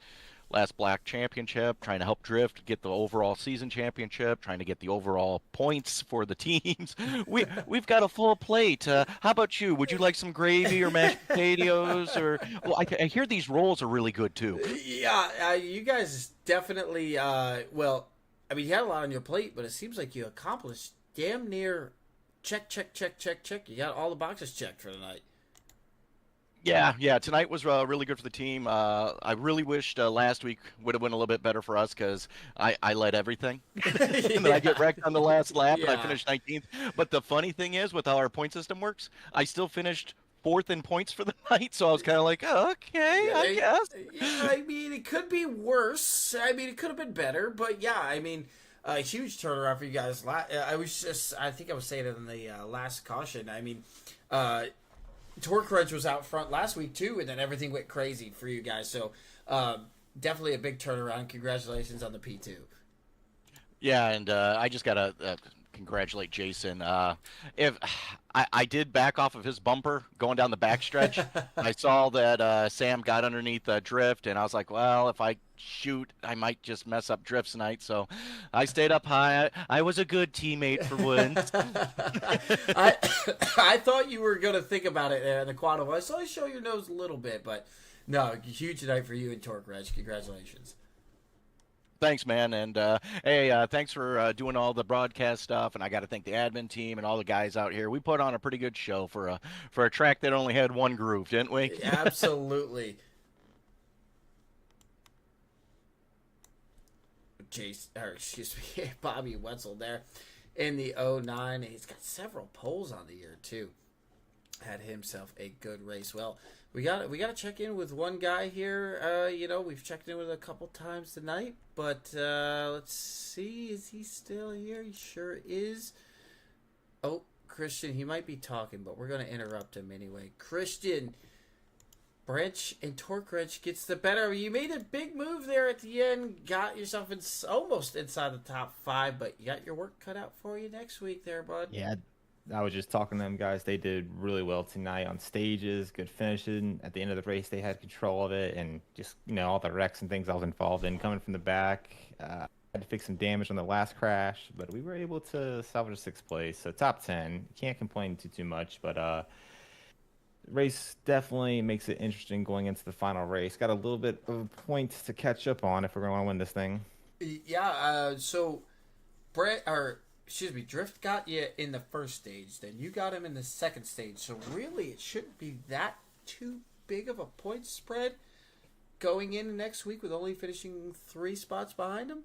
last block championship, trying to help Drift get the overall season championship, trying to get the overall points for the teams. We've got a full plate. How about you? Would you like some gravy or mashed potatoes? Or I hear these rolls are really good too. Yeah, you guys definitely. You had a lot on your plate, but it seems like you accomplished damn near. Check. You got all the boxes checked for tonight. Yeah. Tonight was really good for the team. I really wished last week would have went a little bit better for us because I led everything. And then I get wrecked on the last lap and I finished 19th. But the funny thing is, with how our point system works, I still finished 4th in points for the night. So I was kind of like, oh, okay, I guess. Yeah, I mean, it could be worse. I mean, it could have been better. But yeah, I mean, a huge turnaround for you guys. I think I was saying it in the last caution. I mean, Torque Wrench was out front last week too, and then everything went crazy for you guys. So definitely a big turnaround. Congratulations on the P2. Yeah, and I just gotta congratulate Jason. If I did back off of his bumper going down the backstretch, I saw that Sam got underneath Drift, and I was like, well, if I shoot, I might just mess up Drift's night. So I stayed up high. I was a good teammate for once. I thought you were gonna think about it there in the quad. I saw you show your nose a little bit, but no, huge night for you and Torque Wrench. Congratulations. Thanks, man, and hey, thanks for doing all the broadcast stuff. And I got to thank the admin team and all the guys out here. We put on a pretty good show for a track that only had one groove, didn't we? Absolutely. Bobby Wetzel there in the 09. He's got several poles on the year too. Had himself a good race. Well, we got to check in with one guy here. We've checked in with a couple times tonight, but let's see. Is he still here? He sure is. Oh, Christian, he might be talking, but we're going to interrupt him anyway. Christian, Branch and Torque Wrench gets the better of you. You made a big move there at the end. Got yourself almost inside the top 5, but you got your work cut out for you next week there, bud. Yeah, I was just talking to them guys. They did really well tonight on stages, good finishing. At the end of the race, they had control of it, and just, all the wrecks and things I was involved in coming from the back. Had to fix some damage on the last crash, but we were able to salvage 6th place. So top 10. Can't complain too much, but race definitely makes it interesting going into the final race. Got a little bit of points to catch up on if we're going to win this thing. Yeah, so Drift got you in the first stage, then you got him in the second stage. So really, it shouldn't be that too big of a point spread going in next week with only finishing 3 spots behind him.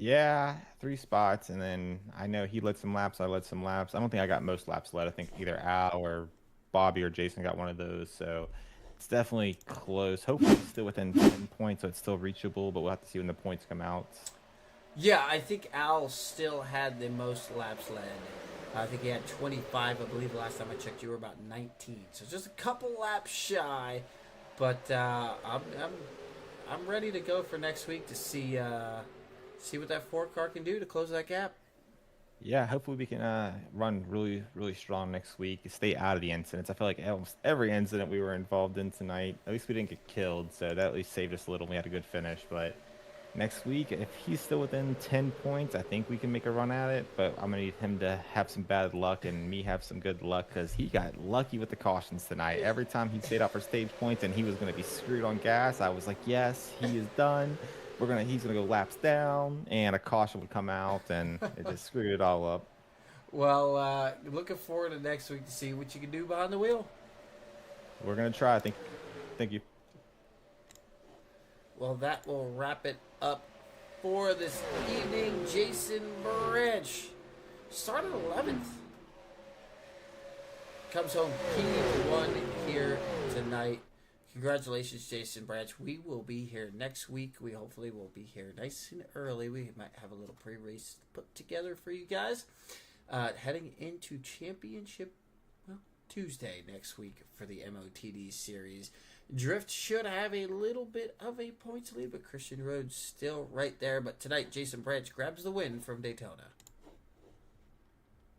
Yeah, 3 spots, and then I know he led some laps, I led some laps. I don't think I got most laps led. I think either Al or Bobby or Jason got one of those, so it's definitely close. Hopefully it's still within 10 points, so it's still reachable, but we'll have to see when the points come out. Yeah, I think Al still had the most laps led. I think he had 25. I believe last time I checked, you were about 19. So just a couple laps shy, but I'm ready to go for next week to see what that 4-car can do to close that gap. Yeah, hopefully we can run really, really strong next week. Stay out of the incidents. I feel like almost every incident we were involved in tonight, at least we didn't get killed, so that at least saved us a little. We had a good finish, but next week, if he's still within 10 points, I think we can make a run at it, but I'm going to need him to have some bad luck and me have some good luck, because he got lucky with the cautions tonight. Every time he stayed out for stage points and he was going to be screwed on gas, I was like, yes, he is done. He's gonna go laps down, and a caution would come out, and it just screwed it all up. Well, looking forward to next week to see what you can do behind the wheel. We're gonna try. Thank you. Well, that will wrap it up for this evening. Jason Branch started 11th. Comes home P1 here tonight. Congratulations, Jason Branch. We will be here next week. We hopefully will be here nice and early. We might have a little pre-race put together for you guys. Heading into Championship Tuesday next week for the MOTD series. Drift should have a little bit of a points lead, but Christian Rhodes still right there. But tonight, Jason Branch grabs the win from Daytona.